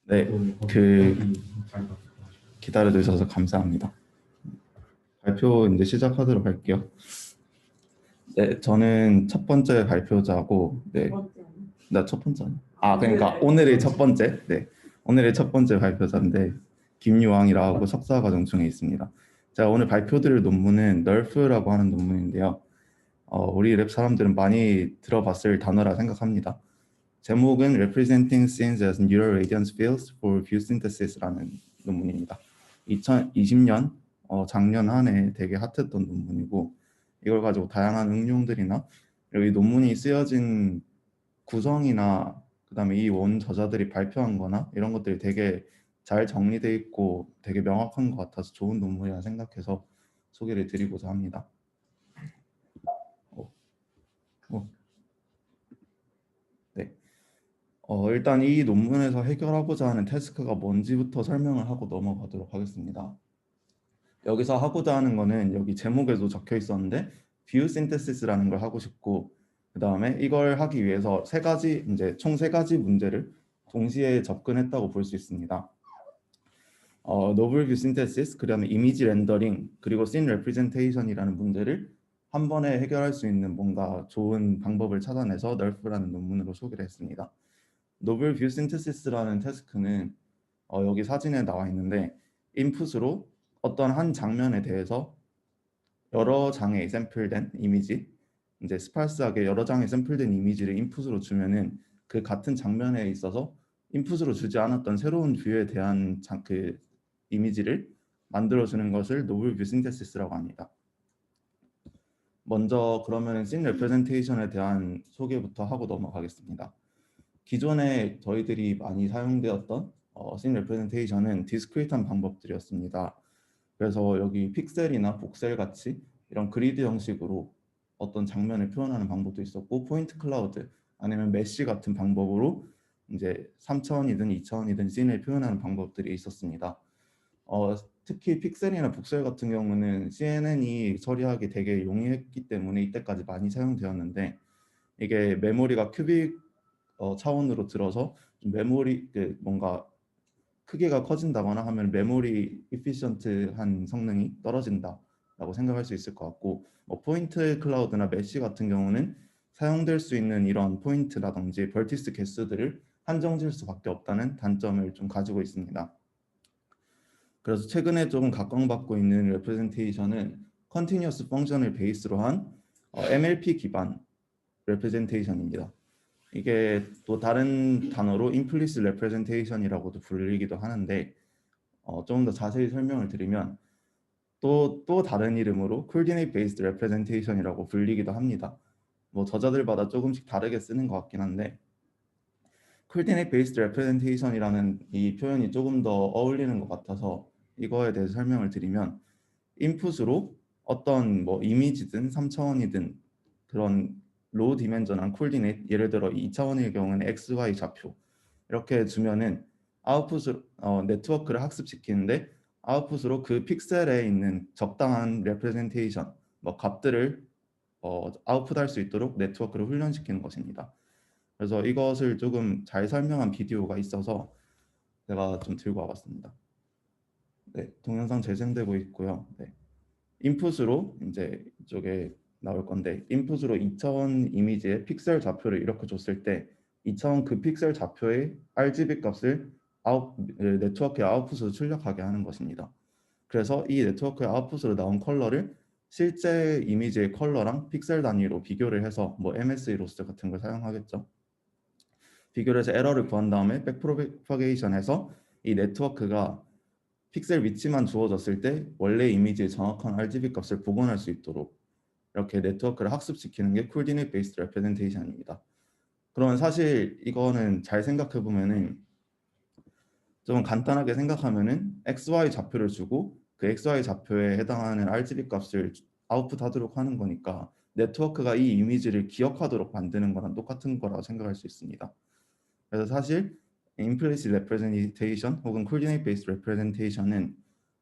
네, 기다려주셔서 감사합니다. 발표 이제 시작하도록 할게요. 네, 저는 첫 번째 발표자고, 네, 나 첫 번째. 그러니까 오늘의 첫 번째, 네, 오늘의 첫 번째 발표자인데 김유왕이라고 석사과정 중에 있습니다. 제가 오늘 발표드릴 논문은 NERF라고 하는 논문인데요. 우리 랩 사람들은 많이 들어봤을 단어라 생각합니다. 제목은 Representing Scenes as Neural Radiance Fields for View Synthesis라는 논문입니다. 2020년 작년 한 해 되게 핫했던 논문이고 이걸 가지고 다양한 응용들이나 이 논문이 쓰여진 구성이나 그다음에 이 원 저자들이 발표한 거나 이런 것들이 되게 잘 정리되어 있고 되게 명확한 것 같아서 좋은 논문이라 생각해서 소개를 드리고자 합니다. 네. 일단 이 논문에서 해결하고자 하는 태스크가 뭔지부터 설명을 하고 넘어가도록 하겠습니다. 여기서 하고자 하는 거는 여기 제목에도 적혀 있었는데 뷰 신테시스라는 걸 하고 싶고 그 다음에 이걸 하기 위해서 총 세 가지 문제를 동시에 접근했다고 볼 수 있습니다. 노블 뷰 신테시스, 그다음에 이미지 렌더링, 그리고 씬 레프레젠테이션이라는 문제를 한 번에 해결할 수 있는 뭔가 좋은 방법을 찾아내서 NERF라는 논문으로 소개를 했습니다. 노블 뷰 신테시스라는 태스크는 여기 사진에 나와 있는데 인풋으로 어떤 한 장면에 대해서 여러 장의 샘플된 이미지, 이제 스파스하게 여러 장의 샘플된 이미지를 인풋으로 주면은 그 같은 장면에 있어서 인풋으로 주지 않았던 새로운 뷰에 대한 그 이미지를 만들어주는 것을 노블 뷰 신테시스라고 합니다. 먼저 그러면 씬 레프레젠테이션에 대한 소개부터 하고 넘어가겠습니다. 기존에 저희들이 많이 사용되었던 씬 레프레젠테이션은 디스크리트한 방법들이었습니다. 그래서 여기 픽셀이나 복셀 같이 이런 그리드 형식으로 어떤 장면을 표현하는 방법도 있었고 포인트 클라우드 아니면 메쉬 같은 방법으로 이제 3차원이든 2차원이든 씬을 표현하는 방법들이 있었습니다. 특히 픽셀이나 복셀 같은 경우는 CNN이 처리하기 되게 용이했기 때문에 이때까지 많이 사용되었는데 이게 메모리가 큐빅 차원으로 들어서 좀 메모리 뭔가 크기가 커진다거나 하면 메모리 이피션트한 성능이 떨어진다라고 생각할 수 있을 것 같고 포인트 클라우드나 메쉬 같은 경우는 사용될 수 있는 이런 포인트라든지 벌티스 개수들을 한정질 수밖에 없다는 단점을 좀 가지고 있습니다. 그래서 최근에 조금 각광받고 있는 레프레젠테이션은 컨티뉴어스 펑션을 베이스로 한 MLP 기반 레프레젠테이션입니다. 이게 또 다른 단어로 implicit representation이라고도 불리기도 하는데 좀 더 자세히 설명을 드리면 또 다른 이름으로 coordinate based representation이라고 불리기도 합니다. 뭐 저자들마다 조금씩 다르게 쓰는 것 같긴 한데 coordinate based representation이라는 이 표현이 조금 더 어울리는 것 같아서 이거에 대해서 설명을 드리면 인풋으로 어떤 뭐 이미지든 3차원이든 그런 로우 디멘전한 콜디네이트, 예를 들어 2차원의 경우는 XY 좌표 이렇게 주면은 아웃풋으로 네트워크를 학습시키는데 아웃풋으로 그 픽셀에 있는 적당한 레프레젠테이션 뭐 값들을 아웃풋할 수 있도록 네트워크를 훈련시키는 것입니다. 그래서 이것을 조금 잘 설명한 비디오가 있어서 제가 좀 들고 와봤습니다. 네, 동영상 재생되고 있고요. 네. 인풋으로 이제 이쪽에 나올 건데 인풋으로 2차원 이미지의 픽셀 좌표를 이렇게 줬을 때 2차원 그 픽셀 좌표의 RGB 값을 네트워크의 아웃풋으로 출력하게 하는 것입니다. 그래서 이 네트워크의 아웃풋으로 나온 컬러를 실제 이미지의 컬러랑 픽셀 단위로 비교를 해서 뭐 MSE 로스 같은 걸 사용하겠죠. 비교를 해서 에러를 구한 다음에 백프로파게이션해서 이 네트워크가 픽셀 위치만 주어졌을 때 원래 이미지의 정확한 RGB 값을 복원할 수 있도록 이렇게 네트워크를 학습시키는 게 Coordinate Based Representation입니다. 그러면 사실 이거는 잘 생각해 보면은 좀 간단하게 생각하면은 XY 좌표를 주고 그 XY 좌표에 해당하는 RGB 값을 아웃풋하도록 하는 거니까 네트워크가 이 이미지를 기억하도록 만드는 거랑 똑같은 거라고 생각할 수 있습니다. 그래서 사실 Implicit Representation 혹은 Coordinate Based Representation은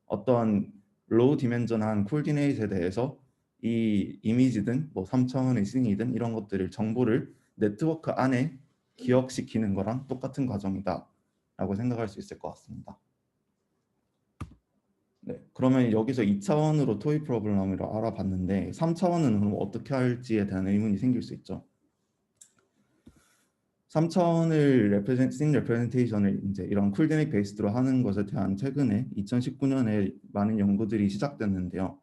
어떤 로우 디멘전한 코디네이트에 대해서 이 이미지든 뭐 3차원의 씬이든 이런 것들을 정보를 네트워크 안에 기억시키는 거랑 똑같은 과정이다 라고 생각할 수 있을 것 같습니다. 네, 그러면 여기서 2차원으로 토이 프로블럼을 알아봤는데 3차원은 그럼 어떻게 할지에 대한 의문이 생길 수 있죠. 3차원을 씬 레프레젠테이션을 이제 이런 쿨디넥 베이스로 하는 것에 대한 최근에 2019년에 많은 연구들이 시작됐는데요.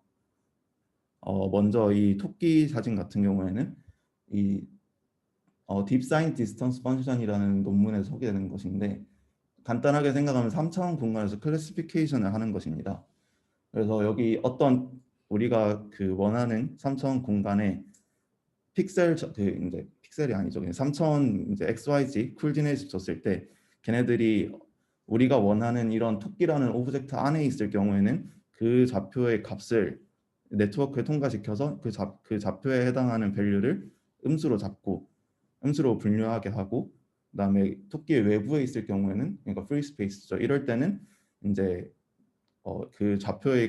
먼저 이 토끼 사진 같은 경우에는 이 딥사인 디스턴스 펑션이라는 논문에 소개되는 것인데 간단하게 생각하면 3차원 공간에서 클래시피케이션을 하는 것입니다. 그래서 여기 어떤 우리가 그 원하는 3차원 공간에 픽셀 이제 픽셀이 아니죠. 그냥 3차원 이제 XYZ 쿨디네이트 줬을 때 걔네들이 우리가 원하는 이런 토끼라는 오브젝트 안에 있을 경우에는 그 좌표의 값을 네트워크에 통과시켜서 그 좌표에 해당하는 밸류를 음수로 잡고 음수로 분류하게 하고 그다음에 토끼의 외부에 있을 경우에는 그러니까 프리 스페이스죠. 이럴 때는 이제 그 좌표를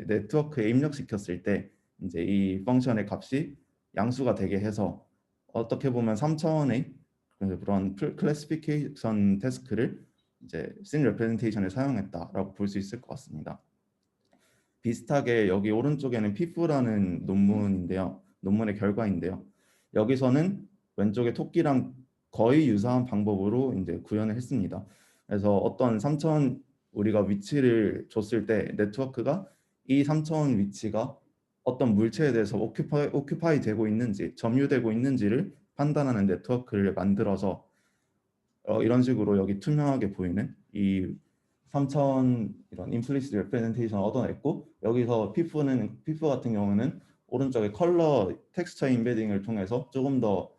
네트워크에 입력시켰을 때 이제 이 펑션의 값이 양수가 되게 해서 어떻게 보면 3차원의 그런 클래시피케이션 태스크를 이제 씬 레프레젠테이션에 사용했다라고 볼 수 있을 것 같습니다. 비슷하게 여기 오른쪽에는 피프라는 논문인데요. 논문의 결과인데요. 여기서는 왼쪽에 토끼랑 거의 유사한 방법으로 이제 구현을 했습니다. 그래서 어떤 3차원 우리가 위치를 줬을 때 네트워크가 이 3차원 위치가 어떤 물체에 대해서 오큐파이 되고 있는지 점유되고 있는지를 판단하는 네트워크를 만들어서 이런 식으로 여기 투명하게 보이는 이 3차원 이런 임플리시트 레프레젠테이션을 얻어냈고 여기서 피프 같은 경우는 오른쪽에 컬러 텍스처 인베딩을 통해서 조금 더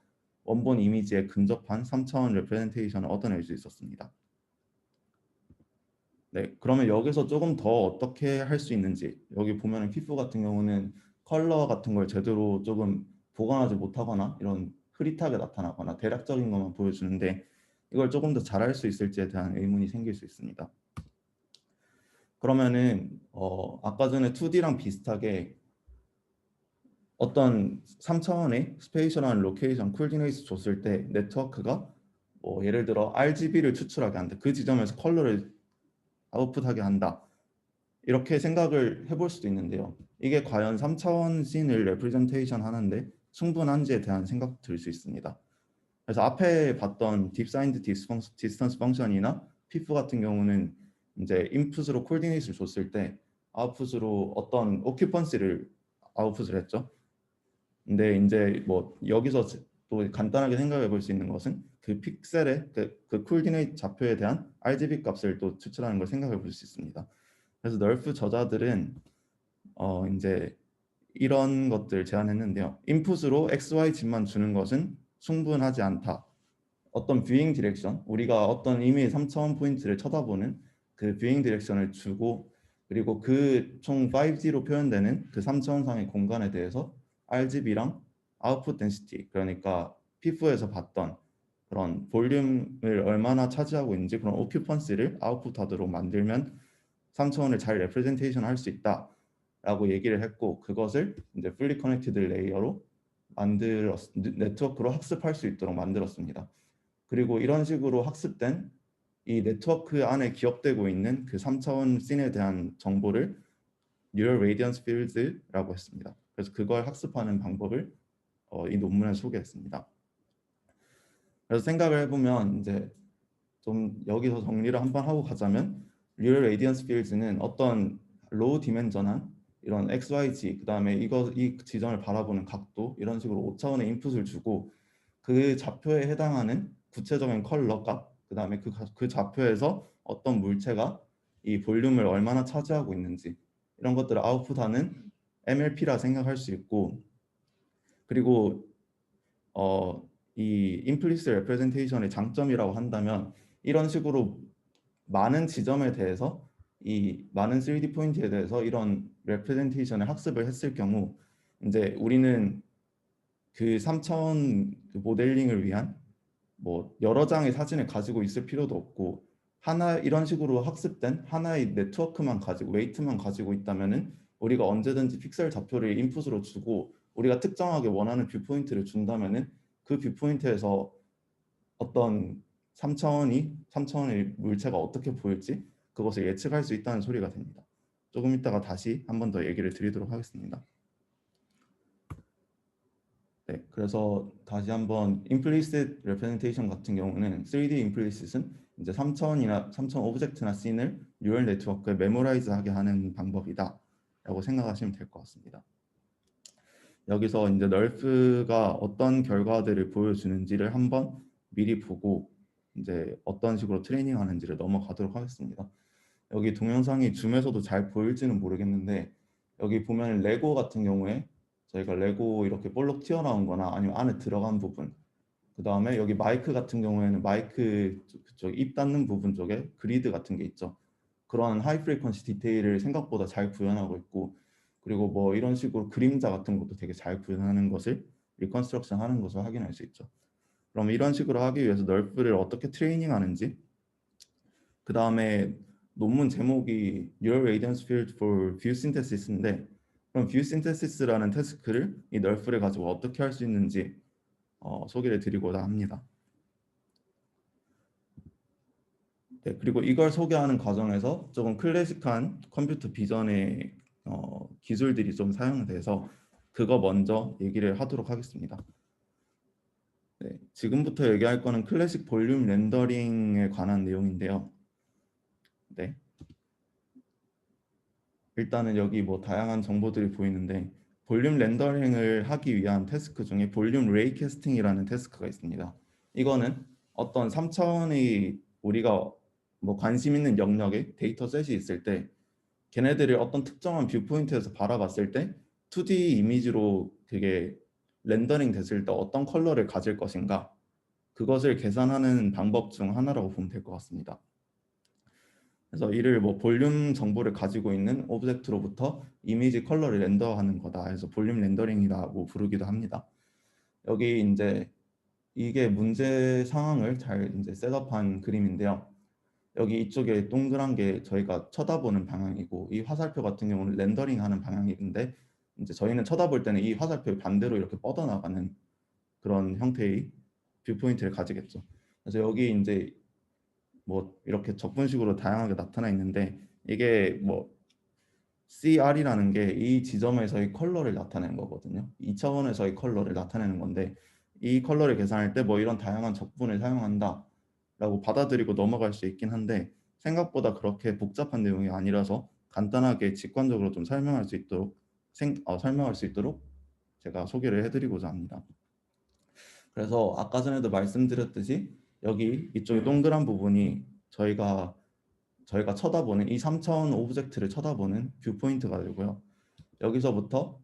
원본 이미지에 근접한 3차원 레프레젠테이션을 얻어낼 수 있었습니다. 네, 그러면 여기서 조금 더 어떻게 할 수 있는지 여기 보면은 피프 같은 경우는 컬러 같은 걸 제대로 조금 보관하지 못하거나 이런 흐릿하게 나타나거나 대략적인 것만 보여주는데 이걸 조금 더 잘할 수 있을지에 대한 의문이 생길 수 있습니다. 그러면은 아까 전에 2D랑 비슷하게 어떤 3차원의 스페이셜한 로케이션 콜디네이트 줬을 때 네트워크가 뭐 예를 들어 RGB를 추출하게 한다. 그 지점에서 컬러를 아웃풋하게 한다. 이렇게 생각을 해볼 수도 있는데요. 이게 과연 3차원 씬을 레프레젠테이션 하는데 충분한지에 대한 생각도 들 수 있습니다. 그래서 앞에 봤던 딥사인드 디스턴스 펑션이나 피프 같은 경우는 이제 인풋으로 콜디네이트를 줬을 때 아웃풋으로 어떤 오큐펀시를 아웃풋을 했죠. 근데 이제 뭐 여기서 또 간단하게 생각해 볼 수 있는 것은 그 픽셀의 그 콜디네이트 좌표에 대한 RGB 값을 또 추출하는 걸 생각해 볼 수 있습니다. 그래서 널프 저자들은 이제 이런 것들 제안했는데요. 인풋으로 XY 집만 주는 것은 충분하지 않다. 어떤 뷰잉 디렉션, 우리가 어떤 이미의 3차원 포인트를 쳐다보는 그 뷰잉 디렉션을 주고 그리고 그 총 5D로 표현되는 그 3차원상의 공간에 대해서 RGB랑 아웃풋 덴시티, 그러니까 피부에서 봤던 그런 볼륨을 얼마나 차지하고 있는지 그런 오큐펀시를 아웃풋하도록 만들면 3차원을 잘 레프레젠테이션 할 수 있다 라고 얘기를 했고 그것을 이제 풀리 커넥티드 레이어로 네트워크로 학습할 수 있도록 만들었습니다. 그리고 이런 식으로 학습된 이 네트워크 안에 기억되고 있는 그 3차원 씬에 대한 정보를 Neural Radiance Fields라고 했습니다. 그래서 그걸 학습하는 방법을 이 논문에 소개했습니다. 그래서 생각을 해보면 이제 좀 여기서 정리를 한번 하고 가자면 Neural Radiance Fields는 어떤 로우 디멘전한 이런 XYZ 그다음에 이 지점을 바라보는 각도 이런 식으로 5차원의 인풋을 주고 그 좌표에 해당하는 구체적인 컬러 값 그다음에 그 좌표에서 어떤 물체가 이 볼륨을 얼마나 차지하고 있는지 이런 것들을 아웃풋하는 MLP라 생각할 수 있고 그리고 이 임플리시트 레프레젠테이션의 장점이라고 한다면 이런 식으로 많은 지점에 대해서 이 많은 3D 포인트에 대해서 이런 레프레젠테이션을 학습을 했을 경우 이제 우리는 그 3차원 그 모델링을 위한 뭐 여러 장의 사진을 가지고 있을 필요도 없고 이런 식으로 학습된 하나의 네트워크만 가지고 웨이트만 가지고 있다면은 우리가 언제든지 픽셀 좌표를 인풋으로 주고 우리가 특정하게 원하는 뷰 포인트를 준다면은 그 뷰포인트에서 어떤 3차원의 물체가 어떻게 보일지 그것을 예측할 수 있다는 소리가 됩니다. 조금 이따가 다시 한 번 더 얘기를 드리도록 하겠습니다. 네, 그래서 다시 한번 implicit representation 같은 경우는 3D implicit은 이제 3차원이나 3차원 오브젝트나 씬을 뉴럴 네트워크에 메모라이즈하게 하는 방법이다라고 생각하시면 될 것 같습니다. 여기서 이제 널프가 어떤 결과들을 보여주는지를 한번 미리 보고 이제 어떤 식으로 트레이닝하는지를 넘어가도록 하겠습니다. 여기 동영상이 줌에서도 잘 보일지는 모르겠는데 여기 보면 레고 같은 경우에 저희가 레고 이렇게 볼록 튀어나온 거나 아니면 안에 들어간 부분, 그 다음에 여기 마이크 같은 경우에는 마이크 그쪽 입 닫는 부분 쪽에 그리드 같은 게 있죠. 그런 하이 프리퀀시 디테일을 생각보다 잘 구현하고 있고, 그리고 뭐 이런 식으로 그림자 같은 것도 되게 잘 구현하는 것을 리컨스트럭션 하는 것을 확인할 수 있죠. 그럼 이런 식으로 하기 위해서 널프를 어떻게 트레이닝 하는지, 그 다음에 논문 제목이 Neural Radiance Field for View Synthesis인데, 그럼 View Synthesis라는 태스크를 이 널프를 가지고 어떻게 할 수 있는지 소개를 드리고자 합니다. 네, 그리고 이걸 소개하는 과정에서 조금 클래식한 컴퓨터 비전의 기술들이 좀 사용돼서 그거 먼저 얘기를 하도록 하겠습니다. 네, 지금부터 얘기할 거는 클래식 볼륨 렌더링에 관한 내용인데요. 네, 일단은 여기 뭐 다양한 정보들이 보이는데 볼륨 렌더링을 하기 위한 태스크 중에 볼륨 레이캐스팅이라는 태스크가 있습니다. 이거는 어떤 3차원의 우리가 뭐 관심 있는 영역에 데이터셋이 있을 때 걔네들을 어떤 특정한 뷰포인트에서 바라봤을 때 2D 이미지로 그게 렌더링 됐을 때 어떤 컬러를 가질 것인가, 그것을 계산하는 방법 중 하나라고 보면 될 것 같습니다. 그래서 이를 뭐 볼륨 정보를 가지고 있는 오브젝트로부터 이미지 컬러를 렌더하는 거다 해서 볼륨 렌더링이라고 부르기도 합니다. 여기 이제 이게 문제 상황을 잘 이제 셋업한 그림인데요. 여기 이쪽에 동그란 게 저희가 쳐다보는 방향이고, 이 화살표 같은 경우는 렌더링하는 방향인데, 이제 저희는 쳐다볼 때는 이 화살표 반대로 이렇게 뻗어나가는 그런 형태의 뷰포인트를 가지겠죠. 그래서 여기 이제 뭐 이렇게 적분식으로 다양하게 나타나 있는데, 이게 뭐 CR이라는 게 이 지점에서의 컬러를 나타내는 거거든요. 2차원에서의 컬러를 나타내는 건데, 이 컬러를 계산할 때 뭐 이런 다양한 적분을 사용한다 라고 받아들이고 넘어갈 수 있긴 한데, 생각보다 그렇게 복잡한 내용이 아니라서 간단하게 직관적으로 좀 설명할 수 있도록 제가 소개를 해드리고자 합니다. 그래서 아까 전에도 말씀드렸듯이 여기 이쪽에 동그란 부분이 저희가 쳐다보는 이 3차원 오브젝트를 쳐다보는 뷰포인트가 되고요. 여기서부터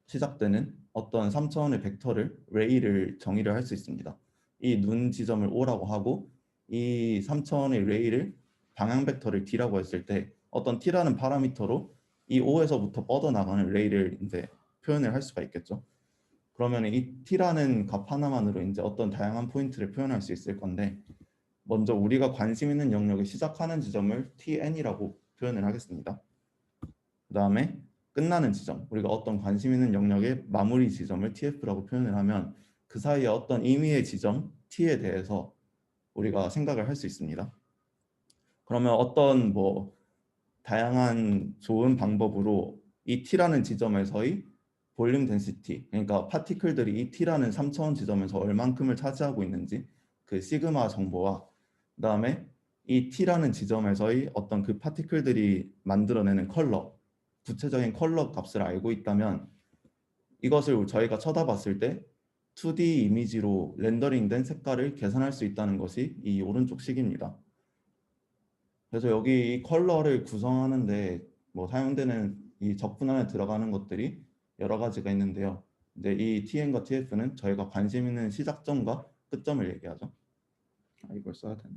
시작되는 어떤 3차원의 벡터를 레이를 정의를 할 수 있습니다. 이 눈 지점을 O라고 하고 이 3차원의 레이를 방향 벡터를 D라고 했을 때 어떤 T라는 파라미터로 이 O에서부터 뻗어나가는 레이를 이제 표현을 할 수가 있겠죠. 그러면 이 T라는 값 하나만으로 이제 어떤 다양한 포인트를 표현할 수 있을 건데, 먼저 우리가 관심 있는 영역을 시작하는 지점을 TN이라고 표현을 하겠습니다. 그 다음에 끝나는 지점, 우리가 어떤 관심 있는 영역의 마무리 지점을 TF라고 표현을 하면 그 사이에 어떤 임의의 지점 T에 대해서 우리가 생각을 할 수 있습니다. 그러면 어떤 뭐 다양한 좋은 방법으로 이 T라는 지점에서의 볼륨 덴시티, 그러니까 파티클들이 이 T라는 3차원 지점에서 얼만큼을 차지하고 있는지 그 시그마 정보와, 그 다음에 이 T라는 지점에서의 어떤 그 파티클들이 만들어내는 컬러, 구체적인 컬러 값을 알고 있다면 이것을 저희가 쳐다봤을 때 2D 이미지로 렌더링된 색깔을 계산할 수 있다는 것이 이 오른쪽 식입니다. 그래서 여기 이 컬러를 구성하는데 뭐 사용되는 이 적분 안에 들어가는 것들이 여러 가지가 있는데요. 이제 이 TN과 TF는 저희가 관심 있는 시작점과 끝점을 얘기하죠. 이걸 써야 되네.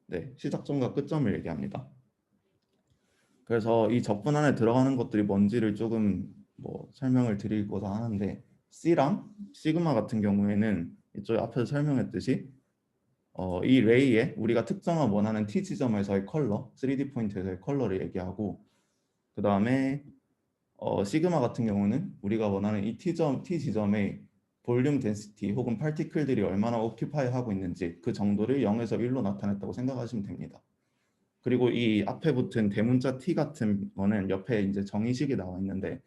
네, 시작점과 끝점을 얘기합니다. 그래서 이 적분 안에 들어가는 것들이 뭔지를 조금 뭐 설명을 드리고자 하는데, C랑 시그마 같은 경우에는 이쪽 앞에서 설명했듯이 이 레이에 우리가 특정한 원하는 T 지점에서의 컬러, 3D 포인트에서의 컬러를 얘기하고, 그 다음에 시그마 같은 경우는 우리가 원하는 이 T 지점의 볼륨 덴시티 혹은 파티클들이 얼마나 오큐파이 하고 있는지 그 정도를 0에서 1로 나타냈다고 생각하시면 됩니다. 그리고 이 앞에 붙은 대문자 T 같은 거는 옆에 이제 정의식이 나와 있는데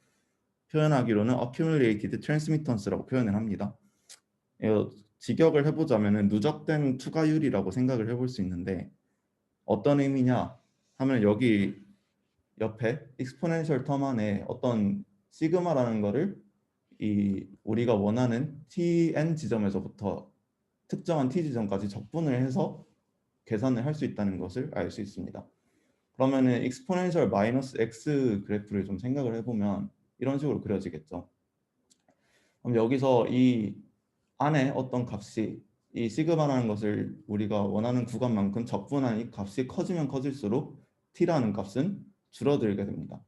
표현하기로는 accumulated transmittance라고 표현을 합니다. 직역을 해보자면은 누적된 투과율이라고 생각을 해볼 수 있는데 어떤 의미냐 하면 여기 옆에 exponential term 안에 어떤 시그마라는 거를 이 우리가 원하는 tn 지점에서부터 특정한 t 지점까지 적분을 해서 계산을 할 수 있다는 것을 알 수 있습니다. 그러면은 exponential 마이너스 x 그래프를 좀 생각을 해보면 이런 식으로 그려지겠죠. 그럼 여기서 이 안에 어떤 값이 이 시그마라는 것을 우리가 원하는 구간만큼 적분한 이 값이 커지면 커질수록 t라는 값은 줄어들게 됩니다.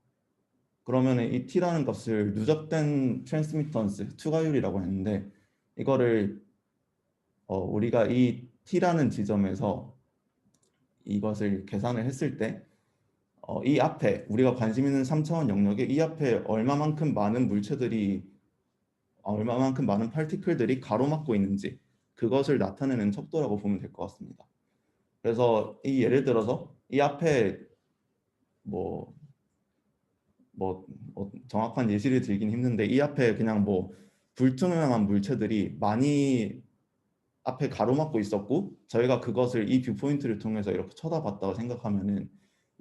그러면 이 t라는 값을 누적된 트랜스미턴스 투과율이라고 했는데 이거를 우리가 이 t라는 지점에서 이것을 계산을 했을 때 이 앞에 우리가 관심 있는 3차원 영역에 이 앞에 얼마만큼 많은 물체들이 얼마만큼 많은 파티클들이 가로막고 있는지 그것을 나타내는 척도라고 보면 될 것 같습니다. 그래서 이 예를 들어서 이 앞에 뭐 정확한 예시를 들긴 힘든데 이 앞에 그냥 뭐 불투명한 물체들이 많이 앞에 가로막고 있었고 저희가 그것을 이 뷰포인트를 통해서 이렇게 쳐다봤다고 생각하면은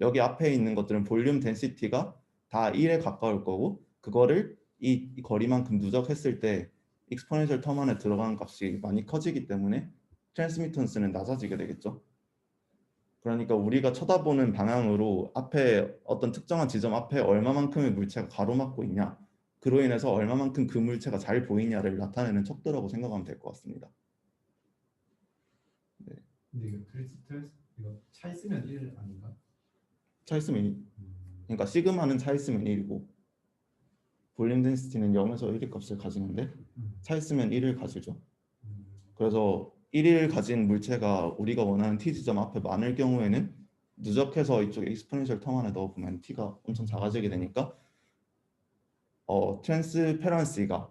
여기 앞에 있는 것들은 볼륨 덴시티가 다 1에 가까울 거고 그거를 이 거리만큼 누적했을 때 익스포넨셜 텀 안에 들어가는 값이 많이 커지기 때문에 트랜스미턴스는 낮아지게 되겠죠. 그러니까 우리가 쳐다보는 방향으로 앞에 어떤 특정한 지점 앞에 얼마만큼의 물체가 가로막고 있냐 그로 인해서 얼마만큼 그 물체가 잘 보이냐를 나타내는 척도라고 생각하면 될 것 같습니다. 네. 근데 이거 이거 차 있으면 1 아닌가? 차 있으면 1. 그러니까 시그마는 차 있으면 1이고 볼륨 덴시티는 0에서 1의 값을 가지는데 차 있으면 1을 가지죠. 그래서 1을 가진 물체가 우리가 원하는 t 지점 앞에 많을 경우에는 누적해서 이쪽에 익스포넨셜 텀 안에 넣어보면 t가 엄청 작아지게 되니까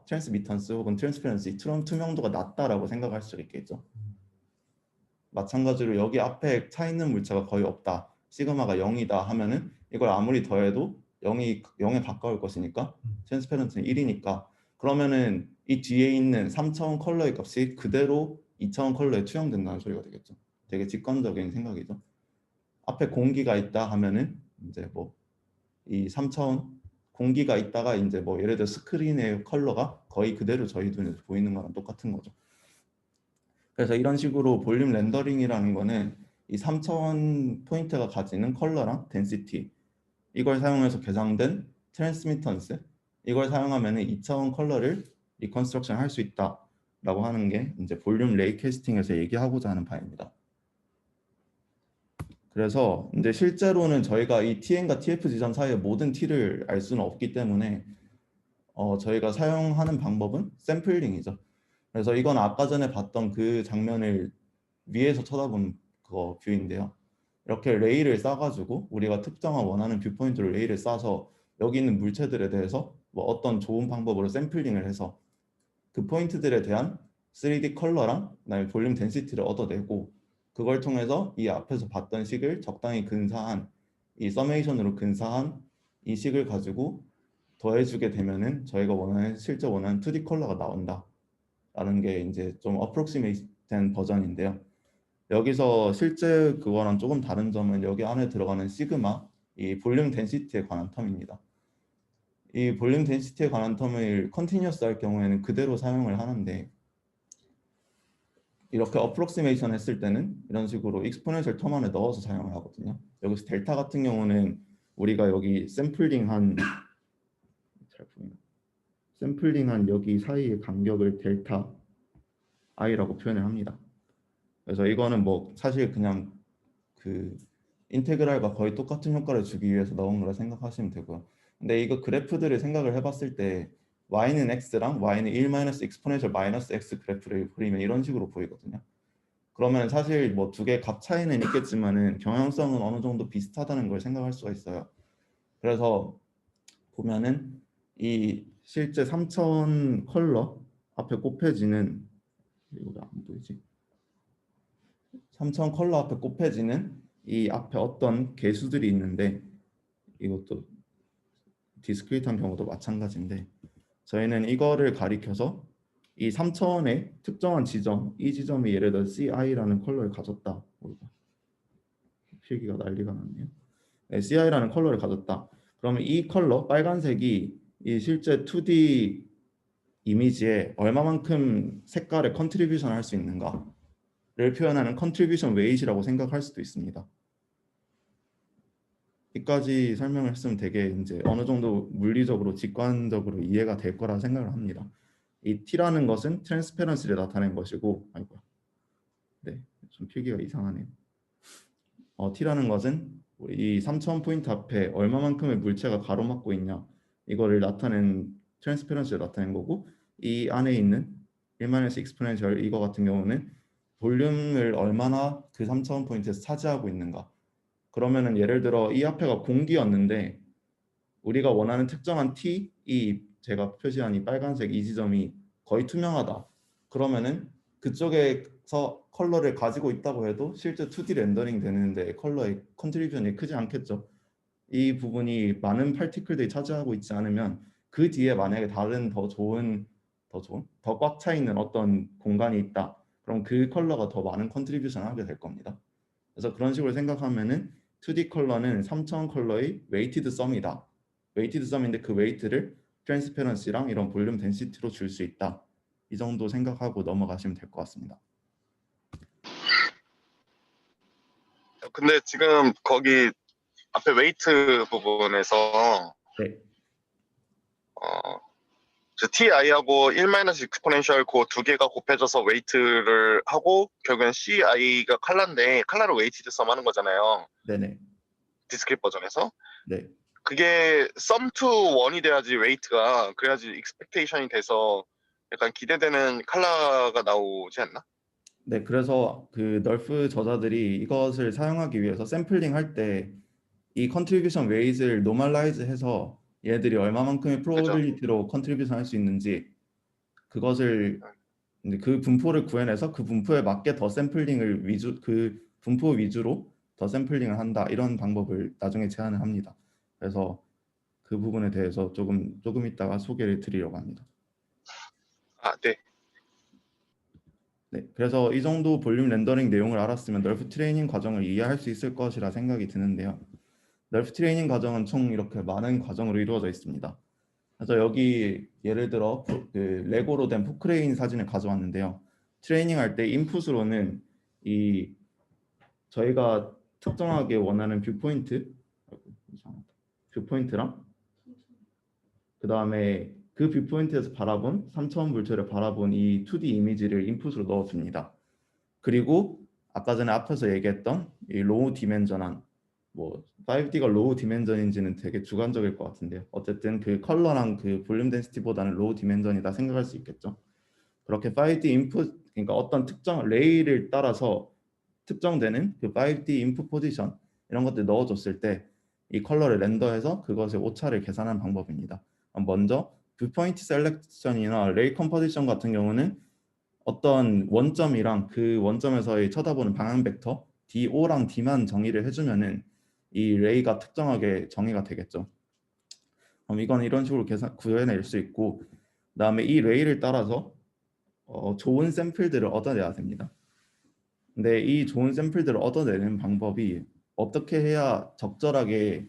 트랜스미턴스 혹은 트랜스페런시 투명도가 낮다라고 생각할 수 있겠죠. 마찬가지로 여기 앞에 차 있는 물체가 거의 없다. 시그마가 0이다 하면은 이걸 아무리 더해도 0에 가까울 것이니까 트랜스페런트는 1이니까 그러면은 이 뒤에 있는 3차원 컬러의 값이 그대로 2차원 컬러에 투영된다는 소리가 되겠죠. 되게 직관적인 생각이죠. 앞에 공기가 있다 하면은 이제 뭐 이 3차원 공기가 있다가 이제 뭐 예를 들어 스크린의 컬러가 거의 그대로 저희 눈에 보이는 거랑 똑같은 거죠. 그래서 이런 식으로 볼륨 렌더링이라는 거는 이 3차원 포인트가 가지는 컬러랑 덴시티 이걸 사용해서 계산된 트랜스미턴스 이걸 사용하면 2차원 컬러를 리컨스트럭션 할 수 있다라고 하는 게 이제 볼륨 레이캐스팅에서 얘기하고자 하는 바입니다. 그래서 이제 실제로는 저희가 이 TN과 TF 지점 사이의 모든 T를 알 수는 없기 때문에 저희가 사용하는 방법은 샘플링이죠. 그래서 이건 아까 전에 봤던 그 장면을 위에서 쳐다본 그 뷰인데요. 이렇게 레이를 싸가지고 우리가 특정한 원하는 뷰포인트로 레이를 싸서 여기 있는 물체들에 대해서 뭐 어떤 좋은 방법으로 샘플링을 해서 그 포인트들에 대한 3D 컬러랑 그다음에 볼륨 덴시티를 얻어내고 그걸 통해서 이 앞에서 봤던 식을 적당히 근사한 이 서메이션으로 근사한 이 식을 가지고 더해주게 되면은 저희가 실제 원하는 2D 컬러가 나온다 라는 게 이제 좀 어프록시메이트된 버전인데요. 여기서 실제 그거랑 조금 다른 점은 여기 안에 들어가는 시그마 이 볼륨 덴시티에 관한 텀입니다. 이 볼륨 덴시티에 관한 텀을 컨티뉴어스 할 경우에는 그대로 사용을 하는데 이렇게 어프록시메이션 했을 때는 이런 식으로 익스포넨셜 텀 안에 넣어서 사용을 하거든요. 여기서 델타 같은 경우는 우리가 여기 샘플링한 잘 보이나? 샘플링한 여기 사이의 간격을 델타 i라고 표현을 합니다. 그래서 이거는 뭐 사실 그냥 그 인테그랄과 거의 똑같은 효과를 주기 위해서 넣은 거라 생각하시면 되고요. 근데 이거 그래프들을 생각을 해봤을 때 y는 x랑 y는 1 마이너스 익스포넨셜 마이너스 x 그래프를 그리면 이런 식으로 보이거든요. 그러면 사실 뭐 두 개 값 차이는 있겠지만은 경향성은 어느 정도 비슷하다는 걸 생각할 수가 있어요. 그래서 보면은 이 실제 3000 컬러 앞에 곱해지는, 이거 왜 안 보이지? 3000 컬러 앞에 곱해지는 이 앞에 어떤 개수들이 있는데, 이것도 디스크리트한 경우도 마찬가지인데, 저희는 이거를 가리켜서 이 3000의 특정한 지점, 이 지점이 예를 들어 CI라는 컬러를 가졌다. 필기가 난리가 났네요. 네, CI라는 컬러를 가졌다. 그러면 이 컬러, 빨간색이 이 실제 2D 이미지에 얼마만큼 색깔에 컨트리뷰션 할 수 있는가를 표현하는 컨트리뷰션 웨이트라고 생각할 수도 있습니다. 여기까지 설명을 했으면 되게 이제 어느 정도 물리적으로 직관적으로 이해가 될 거라 생각을 합니다. 이 T라는 것은 트랜스페런시를 나타낸 것이고, 아이고, 네, 좀 필기가 이상하네요. T라는 것은 이 3000 포인트 앞에 얼마만큼의 물체가 가로막고 있냐, 이거를 나타낸 트랜스페런시를 나타낸 거고, 이 안에 있는 1-X 익스포넨셜 이거 같은 경우는 볼륨을 얼마나 그 3000 포인트에서 차지하고 있는가. 그러면은 예를 들어 이 앞에가 공기였는데 우리가 원하는 특정한 T, 이 제가 표시한 이 빨간색 이 지점이 거의 투명하다. 그러면은 그쪽에서 컬러를 가지고 있다고 해도 실제 2D 렌더링 되는데 컬러의 컨트리뷰션이 크지 않겠죠. 이 부분이 많은 파티클들이 차지하고 있지 않으면 그 뒤에 만약에 다른 더 꽉 차 있는 어떤 공간이 있다. 그럼 그 컬러가 더 많은 컨트리뷰션을 하게 될 겁니다. 그래서 그런 식으로 생각하면은 2D 컬러는 3000 컬러의 웨이티드 썸이다. 웨이티드 썸인데 그 웨이트를 트랜스페런시랑 이런 볼륨 덴시티로 줄 수 있다. 이 정도 생각하고 넘어가시면 될 것 같습니다. 근데 지금 거기 앞에 웨이트 부분에서 네, 저 TI하고 1- 익스포넨셜 그 두 개가 곱해져서 웨이트를 하고 결국엔 CI가 칼라인데 칼라를 웨이티드 썸 하는 거잖아요. 네네, 디스크릿 버전에서. 네, 그게 썸 투 원이 돼야지 웨이트가 그래야지 익스펙테이션이 돼서 약간 기대되는 칼라가 나오지 않나? 네. 그래서 그 널프 저자들이 이것을 사용하기 위해서 샘플링 할 때 이 컨트리뷰션 웨이트를 노멀라이즈해서 얘들이 얼마만큼의 그죠? 프로버빌리티로 컨트리뷰션 할 수 있는지 그것을 이제 그 분포를 구해내서 그 분포에 맞게 더 샘플링을 그 분포 위주로 더 샘플링을 한다, 이런 방법을 나중에 제안을 합니다. 그래서 그 부분에 대해서 조금 이따가 소개를 드리려고 합니다. 아, 네. 네, 그래서 이 정도 볼륨 렌더링 내용을 알았으면 널프 트레이닝 과정을 이해할 수 있을 것이라 생각이 드는데요. 널프 트레이닝 과정은 총 이렇게 많은 과정으로 이루어져 있습니다. 그래서 여기 예를 들어 그 레고로 된 포크레인 사진을 가져왔는데요. 트레이닝 할 때 인풋으로는 이 저희가 특정하게 원하는 뷰포인트랑 그 다음에 그 뷰포인트에서 바라본 3000 물체를 바라본 이 2D 이미지를 인풋으로 넣어줍니다. 그리고 아까 전에 앞에서 얘기했던 이 로우 디멘전한, 뭐 5D가 로우 디멘전인지는 되게 주관적일 것 같은데요. 어쨌든 그 컬러랑 그 볼륨 덴시티보다는 로우 디멘전이다 생각할 수 있겠죠. 그렇게 5D 인풋, 그러니까 어떤 특정 레이를 따라서 특정되는 그 5D 인풋 포지션 이런 것들 넣어줬을 때 이 컬러를 렌더해서 그것의 오차를 계산하는 방법입니다. 먼저 뷰포인트 셀렉션이나 레이 컴포지션 같은 경우는 어떤 원점이랑 그 원점에서의 쳐다보는 방향 벡터 DO랑 D만 정의를 해주면은 이 레이가 특정하게 정의가 되겠죠. 그럼 이건 이런 식으로 구현해낼 수 있고, 그다음에 이 레이를 따라서 좋은 샘플들을 얻어내야 됩니다. 근데 이 좋은 샘플들을 얻어내는 방법이 어떻게 해야 적절하게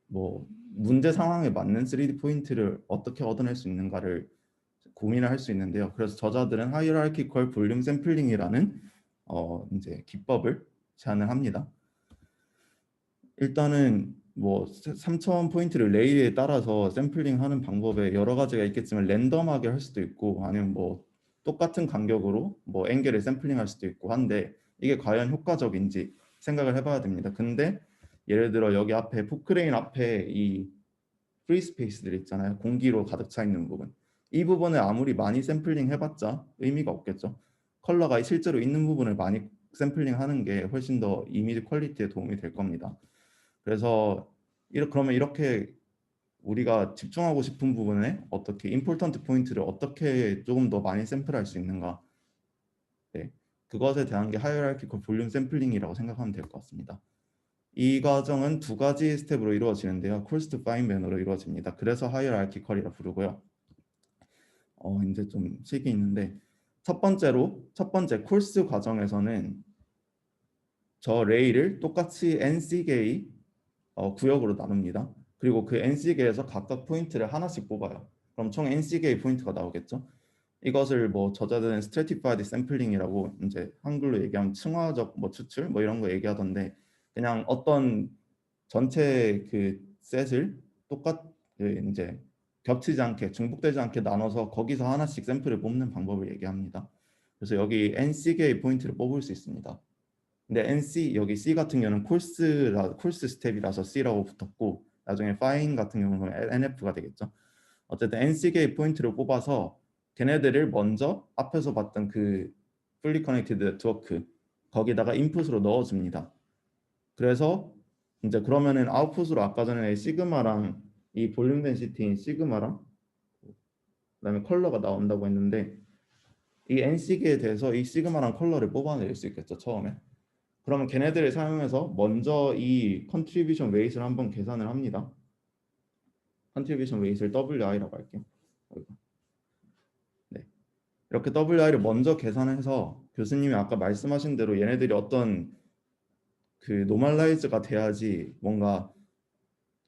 뭐 문제 상황에 맞는 3D 포인트를 어떻게 얻어낼 수 있는가를 고민을 할 수 있는데요. 그래서 저자들은 하이라키컬 볼륨 샘플링이라는 이제 기법을 제안을 합니다. 일단은 뭐 3000 포인트를 레이에 따라서 샘플링하는 방법에 여러 가지가 있겠지만 랜덤하게 할 수도 있고 아니면 뭐 똑같은 간격으로 뭐 앵글을 샘플링할 수도 있고 한데 이게 과연 효과적인지 생각을 해봐야 됩니다. 근데 예를 들어 여기 앞에 포크레인 앞에 이 프리 스페이스들 있잖아요. 공기로 가득 차 있는 부분. 이 부분을 아무리 많이 샘플링 해봤자 의미가 없겠죠. 컬러가 실제로 있는 부분을 많이 샘플링 하는 게 훨씬 더 이미지 퀄리티에 도움이 될 겁니다. 그래서 그러면 이렇게 우리가 집중하고 싶은 부분에 어떻게 임포턴트 포인트를 어떻게 조금 더 많이 샘플할 수 있는가, 네, 그것에 대한 게 하이어라키컬 볼륨 샘플링이라고 생각하면 될 것 같습니다. 이 과정은 두 가지 스텝으로 이루어지는데요. 콜스 투 파인 매너로 이루어집니다. 그래서 하이어라키컬이라 부르고요. 이제 좀 식이 있는데 첫 번째 콜스 과정에서는 저 레이를 똑같이 NC개의 구역으로 나눕니다. 그리고 그 NC개에서 각각 포인트를 하나씩 뽑아요. 그럼 총 NC개의 포인트가 나오겠죠. 이것을 뭐 저자들은 스트래티파이드 샘플링이라고 이제 한글로 얘기하면 층화적 뭐 추출 뭐 이런 거 얘기하던데, 그냥 어떤 전체 그 셋을 이제 겹치지 않게 중복되지 않게 나눠서 거기서 하나씩 샘플을 뽑는 방법을 얘기합니다. 그래서 여기 NC개의 포인트를 뽑을 수 있습니다. 근데 NC 여기 C 같은 경우는 콜스 스텝이라서 C라고 붙었고, 나중에 파인 같은 경우는 NF가 되겠죠. 어쨌든 NC개의 포인트를 뽑아서 걔네들을 먼저 앞에서 봤던 그 fully connected 네트워크 거기다가 인풋으로 넣어줍니다. 그래서 이제 그러면은 아웃풋으로 아까 전에 시그마랑 이 볼륨 덴시티인 시그마랑 그다음에 컬러가 나온다고 했는데, 이 NC개에 대해서 이 시그마랑 컬러를 뽑아낼 수 있겠죠 처음에. 그러면 걔네들을 사용해서 먼저 이 컨트리뷰션 웨이트를 한번 계산을 합니다. 컨트리뷰션 웨이트를 WI라고 할게요. 네. 이렇게 WI를 먼저 계산해서 교수님이 아까 말씀하신 대로 얘네들이 어떤 그 노멀라이즈가 돼야지 뭔가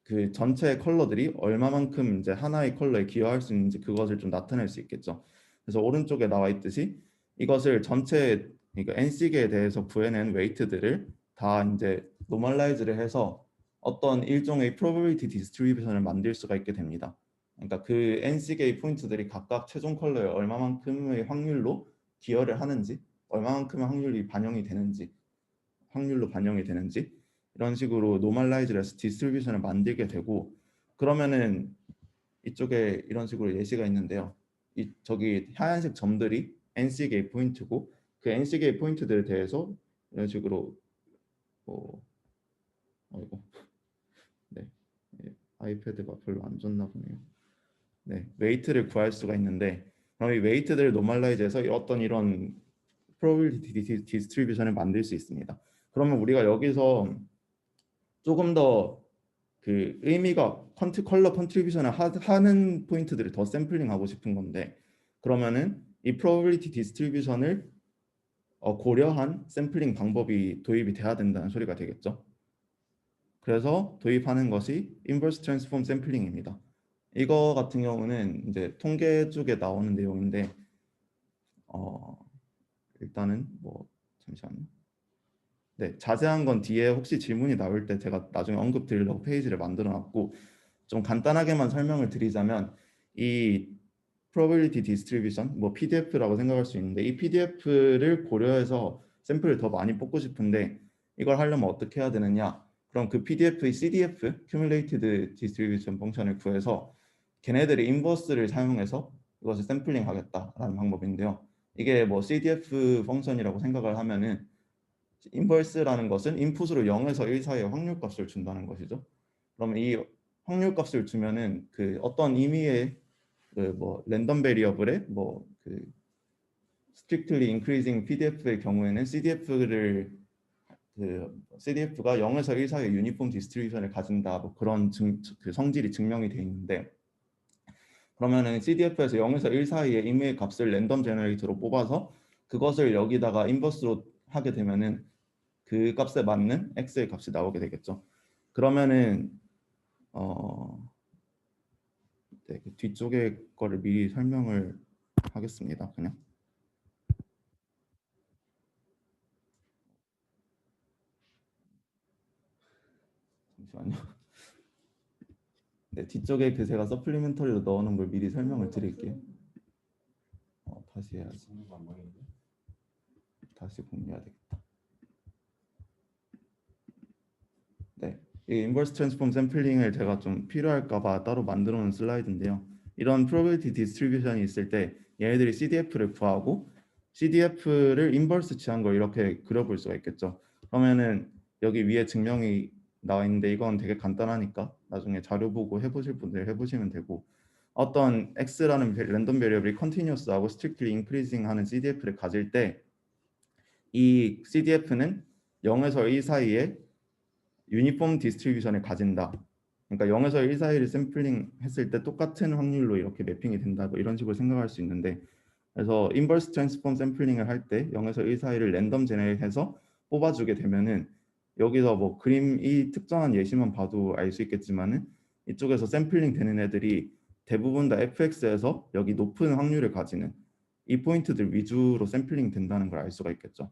그 전체 컬러들이 얼마만큼 이제 하나의 컬러에 기여할 수 있는지 그것을 좀 나타낼 수 있겠죠. 그래서 오른쪽에 나와 있듯이 이것을 전체 그러니까 NC개에 대해서 구해낸 웨이트들을 다 이제 노멀라이즈를 해서 어떤 일종의 probability distribution을 만들 수가 있게 됩니다. 그러니까 그 NC개의 포인트들이 각각 최종 컬러에 얼마만큼의 확률로 기여를 하는지, 얼마만큼의 확률로 반영이 되는지 이런 식으로 노멀라이즈를 해서 디스트리뷰션을 만들게 되고, 그러면은 이쪽에 이런 식으로 예시가 있는데요. 저기 하얀색 점들이 NC개의 포인트고, 그 NC개의 포인트들에 대해서 이런 식으로 아이고 네, 아이패드가 별로 안 좋나 보네요. 네, 웨이트를 구할 수가 있는데, 그럼 이 웨이트들을 노멀라이즈해서 어떤 이런 probability 디스트리뷰션을 만들 수 있습니다. 그러면 우리가 여기서 조금 더 그 의미가 컬러 컨트리뷰션을 하는 포인트들을 더 샘플링하고 싶은 건데, 그러면은 이 probability 디스트리뷰션을 고려한 샘플링 방법이 도입이 돼야 된다는 소리가 되겠죠. 그래서 도입하는 것이 인버스 트랜스폼 샘플링입니다. 이거 같은 경우는 이제 통계 쪽에 나오는 내용인데 일단은 뭐 잠시만요. 네, 자세한 건 뒤에 혹시 질문이 나올 때 제가 나중에 언급 드리려고 페이지를 만들어 놨고, 좀 간단하게만 설명을 드리자면 이 probability distribution 뭐 PDF라고 생각할 수 있는데, 이 PDF를 고려해서 샘플을 더 많이 뽑고 싶은데 이걸 하려면 어떻게 해야 되느냐? 그럼 그 PDF의 CDF Cumulated Distribution 펑션을 구해서 걔네들의 인버스를 사용해서 이것을 샘플링 하겠다라는 방법인데요. 이게 뭐 CDF 펑션이라고 생각을 하면은 인버스라는 것은 인풋으로 0에서 1 사이의 확률값을 준다는 것이죠. 그러면 이 확률값을 주면은 그 어떤 임의의 그 뭐 랜덤 베리어블의 뭐그 strictly increasing PDF의 경우에는 CDF가 0에서 1 사이의 유니폼 디스트리뷰션을 가진다, 뭐 그런 그 성질이 증명이 되어 있는데, 그러면은 CDF에서 0에서 1 사이의 임의의 값을 랜덤 제너레이터로 뽑아서 그것을 여기다가 인버스로 하게 되면은 그 값에 맞는 x의 값이 나오게 되겠죠. 그러면은 네, 그 뒤쪽에 거를 미리 설명을 하겠습니다. 그냥 잠시만요. 네, 뒤쪽에 그 제가 서플리멘터리로 넣어놓은 걸 미리 설명을 드릴게요. 다시 해야지. 다시 공유해야 되겠다. 네, 이 인버스 트랜스폼 샘플링을 제가 좀 필요할까봐 따로 만들어놓은 슬라이드인데요. 이런 probability 디스트리뷰션이 있을 때 얘네들이 CDF를 구하고 CDF를 인버스 취한 걸 이렇게 그려볼 수가 있겠죠. 그러면은 여기 위에 증명이 나와 있는데 이건 되게 간단하니까 나중에 자료 보고 해보실 분들 해보시면 되고, 어떤 x라는 랜덤 베리어블이 컨티뉴어스하고 스트릭트리 인크리징 하는 CDF를 가질 때 이 CDF는 0에서 1 사이에 유니폼 디스트리뷰션을 가진다. 그러니까 0에서 1 사이를 샘플링 했을 때 똑같은 확률로 이렇게 매핑이 된다. 뭐 이런 식으로 생각할 수 있는데, 그래서 인버스 트랜스폼 샘플링을 할 때 0에서 1 사이를 랜덤 제네레이트해서 뽑아주게 되면은 여기서 뭐 그림 이 특정한 예시만 봐도 알 수 있겠지만은 이쪽에서 샘플링 되는 애들이 대부분 다 fx에서 여기 높은 확률을 가지는 이 포인트들 위주로 샘플링 된다는 걸 알 수가 있겠죠.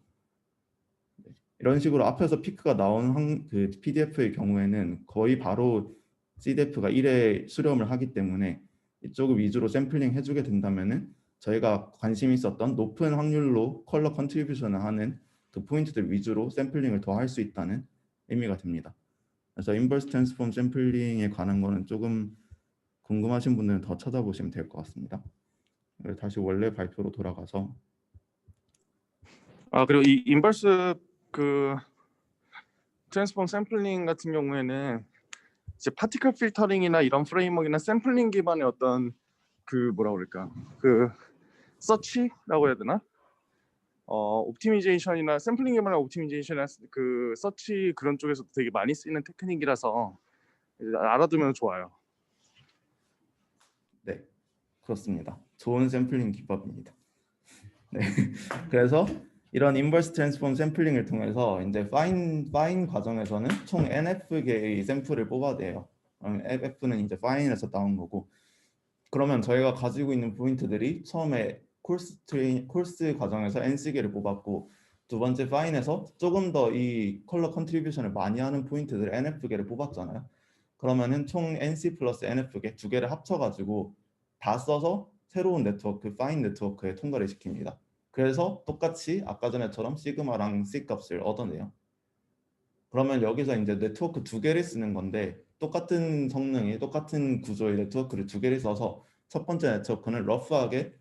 이런 식으로 앞에서 피크가 나온 그 PDF의 경우에는 거의 바로 CDF가 1회 수렴을 하기 때문에 이쪽을 위주로 샘플링 해주게 된다면은 저희가 관심 있었던 높은 확률로 컬러 컨트리뷰션을 하는 그 포인트들 위주로 샘플링을 더 할 수 있다는 의미가 됩니다. 그래서 인버스 트랜스폼 샘플링에 관한 거는 조금 궁금하신 분들은 더 찾아보시면 될 것 같습니다. 다시 원래 발표로 돌아가서 그리고 이 인버스 그 트랜스폼 샘플링 같은 경우에는 이제 파티클 필터링이나 이런 프레임워크나 샘플링 기반의 어떤 그 뭐라 그럴까 그 서치라고 해야 되나 옵티미제이션이나 샘플링 기반의 옵티미제이션이나 그 서치 그런 쪽에서 되게 많이 쓰이는 테크닉이라서 알아두면 좋아요. 네, 그렇습니다. 좋은 샘플링 기법입니다. 네, 그래서 이런 인버스 트랜스폼 샘플링을 통해서 이제 파인 과정에서는 총 NF 개의 샘플을 뽑아내요. F는 이제 파인에서 나온 거고, 그러면 저희가 가지고 있는 포인트들이 처음에 콜스 과정에서 NC개를 뽑았고, 두 번째 파인에서 조금 더 이 컬러 컨트리뷰션을 많이 하는 포인트들 NF개를 뽑았잖아요. 그러면은 총 NC 플러스 NF개 두 개를 합쳐가지고 다 써서 새로운 네트워크, 파인 네트워크에 통과를 시킵니다. 그래서 똑같이 아까 전에처럼 시그마랑 C 값을 얻어내요. 그러면 여기서 이제 네트워크 두 개를 쓰는 건데, 똑같은 성능이 똑같은 구조의 네트워크를 두 개를 써서 첫 번째 네트워크는 러프하게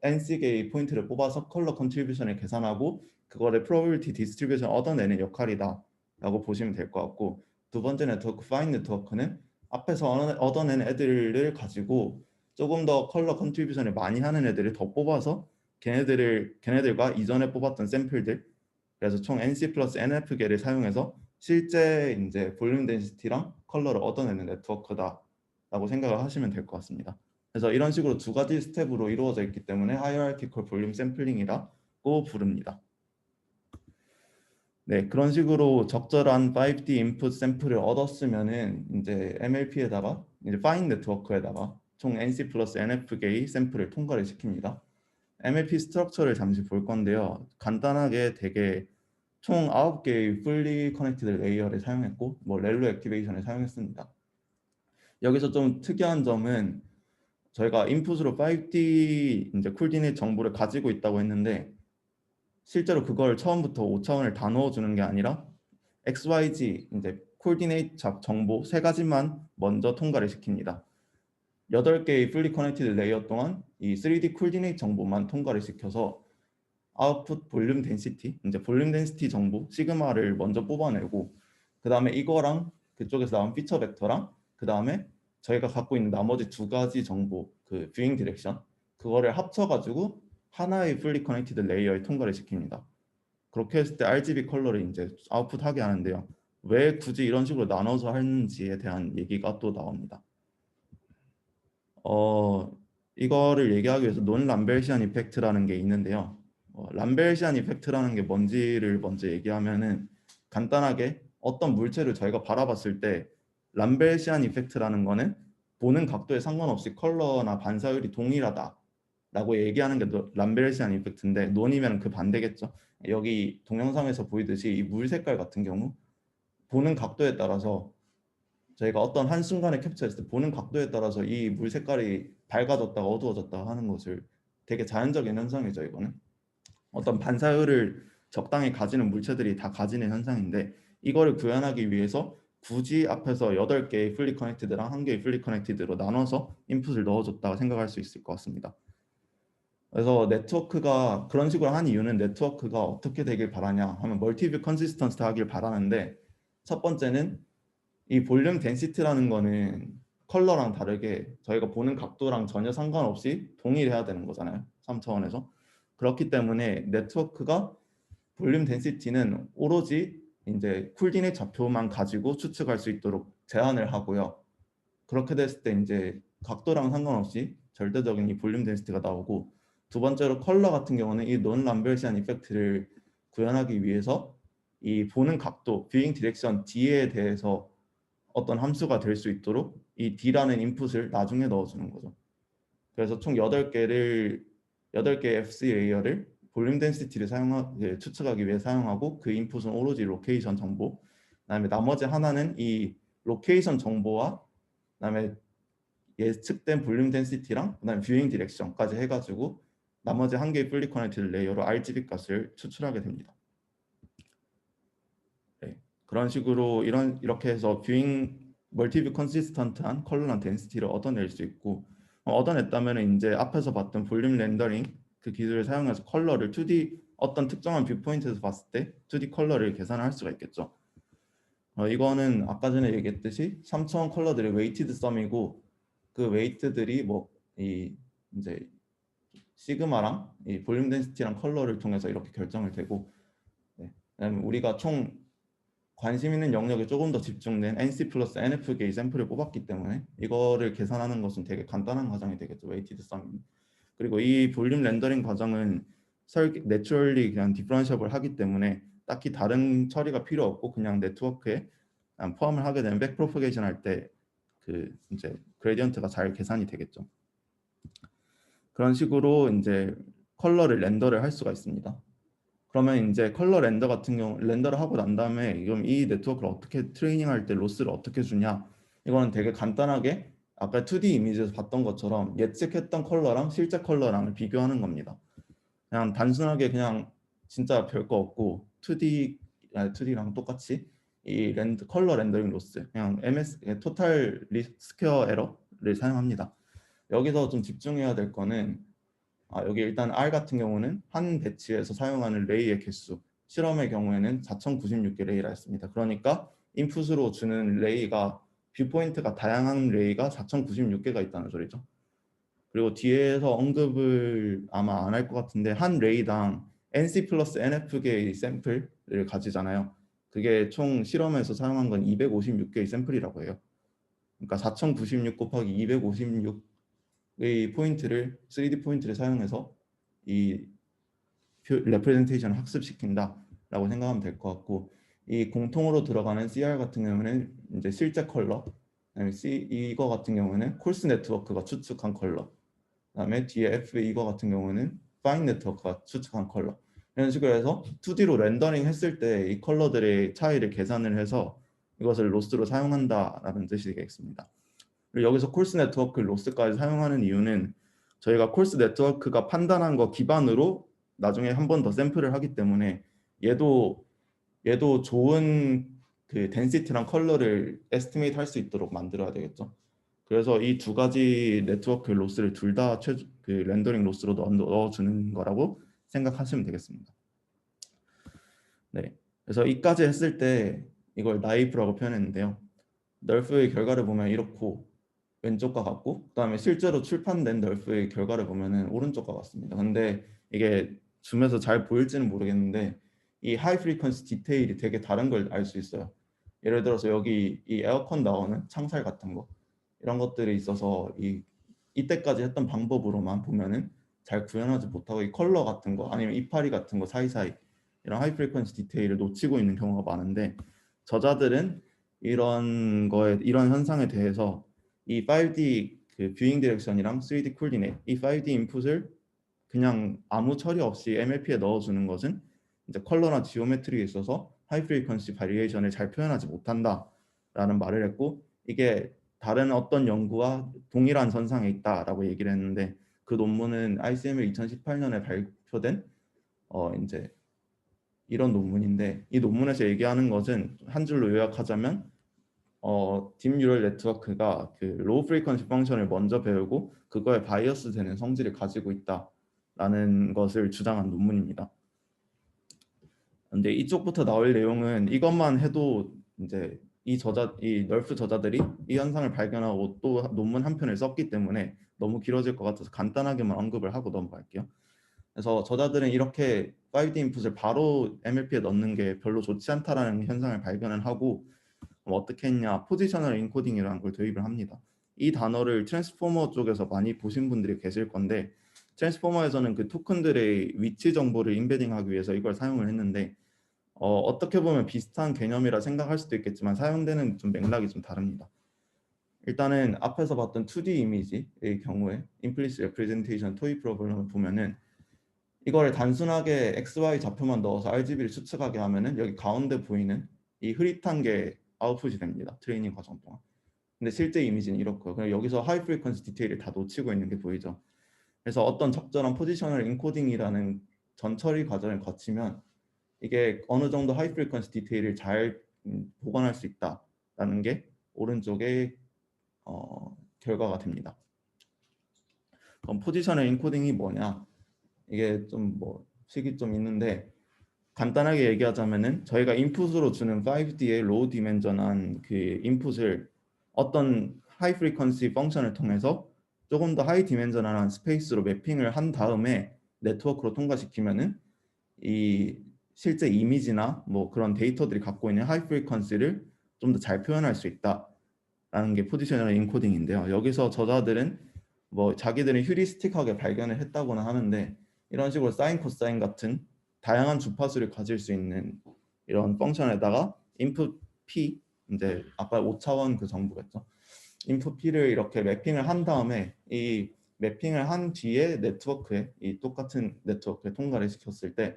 NC개의 포인트를 뽑아서 컬러 컨트리뷰션을 계산하고 그거를 프로버빌티 디스트리뷰션 얻어내는 역할이다 라고 보시면 될 것 같고, 두 번째 네트워크 파인 네트워크는 앞에서 얻어낸 애들을 가지고 조금 더 컬러 컨트리뷰션을 많이 하는 애들을 더 뽑아서 걔네들과 이전에 뽑았던 샘플들, 그래서 총 NC 플러스 NF개를 사용해서 실제 이제 볼륨 덴시티랑 컬러를 얻어내는 네트워크다 라고 생각을 하시면 될 것 같습니다. 그래서 이런 식으로 두 가지 스텝으로 이루어져 있기 때문에 하이어라키컬 볼륨 샘플링이라고 부릅니다. 네, 그런 식으로 적절한 5D 인풋 샘플을 얻었으면은 이제 MLP에다가 이제 파인 네트워크에다가 총 NC 플러스 NF개의 샘플을 통과를 시킵니다. MLP 스트럭처를 잠시 볼 건데요. 간단하게 되게 총 9개의 fully connected 레이어를 사용했고 뭐 렐로 액티베이션을 사용했습니다. 여기서 좀 특이한 점은 저희가 인풋으로 5D 이제 쿨디네이트 정보를 가지고 있다고 했는데 실제로 그걸 처음부터 5차원을 다 넣어주는 게 아니라 XYZ 이제 콜디네이트 정보 세 가지만 먼저 통과를 시킵니다. 8개의 fully connected 레이어 동안 이 3D 콜디네이트 정보만 통과를 시켜서 아웃풋 볼륨 덴시티, 이제 볼륨 덴시티 정보 시그마를 먼저 뽑아내고, 그 다음에 이거랑 그쪽에서 나온 피처 벡터랑 그 다음에 저희가 갖고 있는 나머지 두 가지 정보, 그 뷰잉 디렉션, 그거를 합쳐가지고 하나의 fully connected 레이어에 통과를 시킵니다. 그렇게 했을 때 RGB 컬러를 이제 아웃풋하게 하는데요. 왜 굳이 이런 식으로 나눠서 하는지에 대한 얘기가 또 나옵니다. 이거를 얘기하기 위해서 논 람벨시안 이펙트라는 게 있는데요. 람벨시안 이펙트라는 게 뭔지를 먼저 얘기하면은 간단하게 어떤 물체를 저희가 바라봤을 때 람벨시안 이펙트라는 거는 보는 각도에 상관없이 컬러나 반사율이 동일하다 라고 얘기하는 게 람벨시안 이펙트인데, 논이면 그 반대겠죠. 여기 동영상에서 보이듯이 이 물 색깔 같은 경우 보는 각도에 따라서 저희가 어떤 한순간에 캡처했을 때 보는 각도에 따라서 이 물 색깔이 밝아졌다가 어두워졌다가 하는 것을 되게 자연적인 현상이죠. 이거는 어떤 반사율을 적당히 가지는 물체들이 다 가지는 현상인데, 이거를 구현하기 위해서 굳이 앞에서 8개의 fully connected랑 1개의 fully connected로 나눠서 인풋을 넣어줬다고 생각할 수 있을 것 같습니다. 그래서 네트워크가 그런 식으로 한 이유는 네트워크가 어떻게 되길 바라냐 하면 멀티뷰 컨시스턴트 하길 바라는데, 첫 번째는 이 볼륨 덴시티라는 거는 컬러랑 다르게 저희가 보는 각도랑 전혀 상관없이 동일해야 되는 거잖아요. 3차원에서. 그렇기 때문에 네트워크가 볼륨 덴시티는 오로지 이제 쿨디넷 좌표만 가지고 추측할 수 있도록 제한을 하고요. 그렇게 됐을 때 이제 각도랑 상관없이 절대적인 이 볼륨 덴시티가 나오고, 두 번째로 컬러 같은 경우는 이 논 람벨시안 이펙트를 구현하기 위해서 이 보는 각도, 뷰잉 디렉션 D에 대해서 어떤 함수가 될 수 있도록 이 D라는 인풋을 나중에 넣어주는 거죠. 그래서 총 8개의 FC 레이어를 볼륨 덴시티를 추측하기 위해 사용하고, 그 인풋은 오로지 로케이션 정보, 그다음에 나머지 하나는 이 로케이션 정보와 그다음에 예측된 볼륨 덴시티랑 그다음에 뷰잉 디렉션까지 해가지고 나머지 한 개의 풀리 커넥티드 레이어로 RGB 값을 추출하게 됩니다. 네, 그런 식으로 이렇게 해서 뷰잉 멀티뷰 컨시스턴트한 컬러랑 덴시티를 얻어낼 수 있고, 얻어냈다면 이제 앞에서 봤던 볼륨 렌더링 그 기술을 사용해서 컬러를 2D 어떤 특정한 뷰 포인트에서 봤을 때 2D 컬러를 계산할 수가 있겠죠. 이거는 아까 전에 얘기했듯이 3차원 컬러들의 웨이티드 썸이고, 그 웨이트들이 이 이제 시그마랑 이 볼륨 덴시티랑 컬러를 통해서 이렇게 결정을 되고, 네. 그다음에 우리가 총 관심 있는 영역에 조금 더 집중된 NC 플러스 NF계의 샘플을 뽑았기 때문에 이거를 계산하는 것은 되게 간단한 과정이 되겠죠. 웨이티드 썸. 그리고 이 볼륨 렌더링 과정은 내추럴리 그냥 디퍼런시able 하기 때문에 딱히 다른 처리가 필요 없고, 그냥 네트워크에 포함을 하게 되면 백 프로퍼게이션 할 때 그 이제 그레디언트가 잘 계산이 되겠죠. 그런 식으로 이제 컬러를 렌더를 할 수가 있습니다. 그러면 이제 컬러 렌더 같은 경우 렌더를 하고 난 다음에 그럼 이 네트워크를 어떻게 트레이닝할 때 로스를 어떻게 주냐, 이거는 되게 간단하게 아까 2D 이미지에서 봤던 것처럼 예측했던 컬러랑 실제 컬러랑을 비교하는 겁니다. 그냥 단순하게 그냥 진짜 별거 없고 2D랑 똑같이 이 컬러 렌더링 로스, 그냥 토탈 스퀘어 에러를 사용합니다. 여기서 좀 집중해야 될 거는 여기 일단 R 같은 경우는 한 배치에서 사용하는 레이의 개수, 실험의 경우에는 4096개 레이라 했습니다. 그러니까 인풋으로 주는 레이가 뷰포인트가 다양한 레이가 4096개가 있다는 소리죠. 그리고 뒤에서 언급을 아마 안 할 것 같은데 한 레이당 NC 플러스 NF개의 샘플을 가지잖아요. 그게 총 실험에서 사용한 건 256개의 샘플이라고 해요. 그러니까 4096 곱하기 256의 포인트를 3D 포인트를 사용해서 이 레프레젠테이션을 학습시킨다라고 생각하면 될 것 같고, 이 공통으로 들어가는 CR 같은 경우는 이제 실제 컬러, 그다음에 이거 같은 경우는 콜스 네트워크가 추측한 컬러, 그다음에 뒤에 F 이거 같은 경우는 파인 네트워크가 추측한 컬러, 이런 식으로 해서 2D로 렌더링 했을 때 이 컬러들의 차이를 계산을 해서 이것을 로스로 사용한다라는 뜻이 되겠습니다. 그리고 여기서 콜스 네트워크 로스까지 사용하는 이유는 저희가 콜스 네트워크가 판단한 거 기반으로 나중에 한 번 더 샘플을 하기 때문에 얘도 좋은 그 덴시티랑 컬러를 에스티메이트 할 수 있도록 만들어야 되겠죠. 그래서 이 두 가지 네트워크 로스를 둘 다 그 렌더링 로스로 넣어주는 거라고 생각하시면 되겠습니다. 네, 그래서 이까지 했을 때 이걸 나이프라고 표현했는데요. 널프의 결과를 보면 이렇고 왼쪽과 같고, 그다음에 실제로 출판된 널프의 결과를 보면은 오른쪽과 같습니다. 근데 이게 줌에서 잘 보일지는 모르겠는데 이 하이 프리퀀시 디테일이 되게 다른 걸 알 수 있어요. 예를 들어서 여기 이 에어컨 나오는 창살 같은 거, 이런 것들이 있어서 이때까지 했던 방법으로만 보면은 잘 구현하지 못하고 이 컬러 같은 거 아니면 이파리 같은 거 사이사이 이런 하이 프리퀀시 디테일을 놓치고 있는 경우가 많은데, 저자들은 이런 현상에 대해서 이 5D 그 뷰잉 디렉션이랑 3D 콜디네이트, 이 5D 인풋을 그냥 아무 처리 없이 MLP에 넣어주는 것은 이제 컬러나 지오메트리에 있어서 하이 프리퀀시 바리에이션을 잘 표현하지 못한다라는 말을 했고, 이게 다른 어떤 연구와 동일한 선상에 있다라고 얘기를 했는데, 그 논문은 ICML 2018년에 발표된 이제 이런 논문인데, 이 논문에서 얘기하는 것은 한 줄로 요약하자면 딥 뉴럴 네트워크가 그 로우 프리퀀시 펑션을 먼저 배우고 그거에 바이어스 되는 성질을 가지고 있다라는 것을 주장한 논문입니다. 근데 이쪽부터 나올 내용은 이것만 해도 이제 이 널프 저자들이 이 현상을 발견하고 또 논문 한 편을 썼기 때문에 너무 길어질 것 같아서 간단하게만 언급을 하고 넘어갈게요. 그래서 저자들은 이렇게 5D 인풋을 바로 MLP에 넣는 게 별로 좋지 않다라는 현상을 발견을 하고 어떻게 했냐, 포지셔널 인코딩이라는 걸 도입을 합니다. 이 단어를 트랜스포머 쪽에서 많이 보신 분들이 계실 건데, 트랜스포머에서는 그 토큰들의 위치 정보를 인베딩하기 위해서 이걸 사용을 했는데 어떻게 보면 비슷한 개념이라 생각할 수도 있겠지만 사용되는 좀 맥락이 좀 다릅니다. 일단은 앞에서 봤던 2D 이미지의 경우에 Implicit Representation 토이 프로블럼을 보면은 이걸 단순하게 XY 좌표만 넣어서 RGB를 추측하게 하면은 여기 가운데 보이는 이 흐릿한 게 아웃풋이 됩니다. 트레이닝 과정 동안. 근데 실제 이미지는 이렇고요. 그냥 여기서 하이 프리퀀시 디테일을 다 놓치고 있는 게 보이죠. 그래서 어떤 적절한 포지셔널 인코딩이라는 전처리 과정을 거치면 이게 어느 정도 하이 프리퀀시 디테일을 잘 보관할 수 있다라는 게 오른쪽에 결과가 됩니다. 그럼 포지셔널 인코딩이 뭐냐? 이게 좀 뭐 식이 좀 있는데 간단하게 얘기하자면은 저희가 인풋으로 주는 5D의 로우 디멘전한 그 인풋을 어떤 하이 프리퀀시 펑션을 통해서 조금 더 하이 디멘전한 스페이스로 매핑을 한 다음에 네트워크로 통과시키면은 이 실제 이미지나 뭐 그런 데이터들이 갖고 있는 하이 프리퀀시를 좀 더 잘 표현할 수 있다라는 게 포지셔널 인코딩인데요. 여기서 저자들은 뭐 자기들은 휴리스틱하게 발견을 했다고는 하는데 이런 식으로 사인 코사인 같은 다양한 주파수를 가질 수 있는 이런 펑션에다가 인풋 P, 이제 아까 5차원 그 정보겠죠. 인풋 P를 이렇게 매핑을 한 다음에 이 매핑을 한 뒤에 네트워크에 이 똑같은 네트워크에 통과를 시켰을 때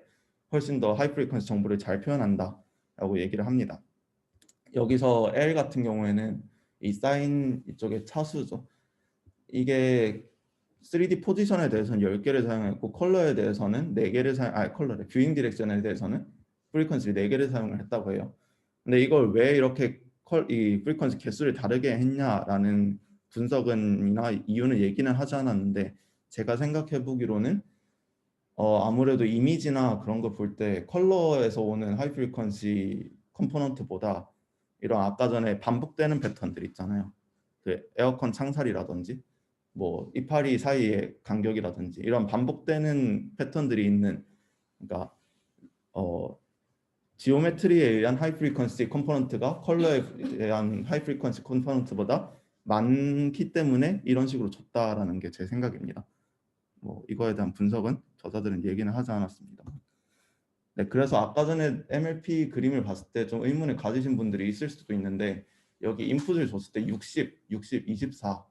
훨씬 더 하이 프리퀀시 정보를 잘 표현한다 라고 얘기를 합니다. 여기서 L 같은 경우에는 이 사인 이쪽에 차수죠. 이게 3D 포지션에 대해서는 10개를 사용했고 컬러에 대해서는 4개를 컬러래 뷰잉 디렉션에 대해서는 프리퀀시 4개를 사용을 했다고 해요. 근데 이걸 왜 이렇게 이 프리퀀시 개수를 다르게 했냐라는 분석은이나 이유는 얘기는 하지 않았는데 제가 생각해 보기로는 아무래도 이미지나 그런 거 볼 때 컬러에서 오는 하이 프리퀀시 컴포넌트보다 이런 아까 전에 반복되는 패턴들 있잖아요. 그 에어컨 창살이라든지 뭐 이파리 사이의 간격이라든지 이런 반복되는 패턴들이 있는, 그러니까 지오메트리에 의한 하이 프리퀀시 컴포넌트가 컬러에 의한 하이 프리퀀시 컴포넌트보다 많기 때문에 이런 식으로 줬다라는 게 제 생각입니다. 뭐 이거에 대한 분석은 저자들은 얘기는 하지 않았습니다. 네, 그래서 아까 전에 MLP 그림을 봤을 때 좀 의문을 가지신 분들이 있을 수도 있는데 여기 인풋을 줬을 때 60, 60, 24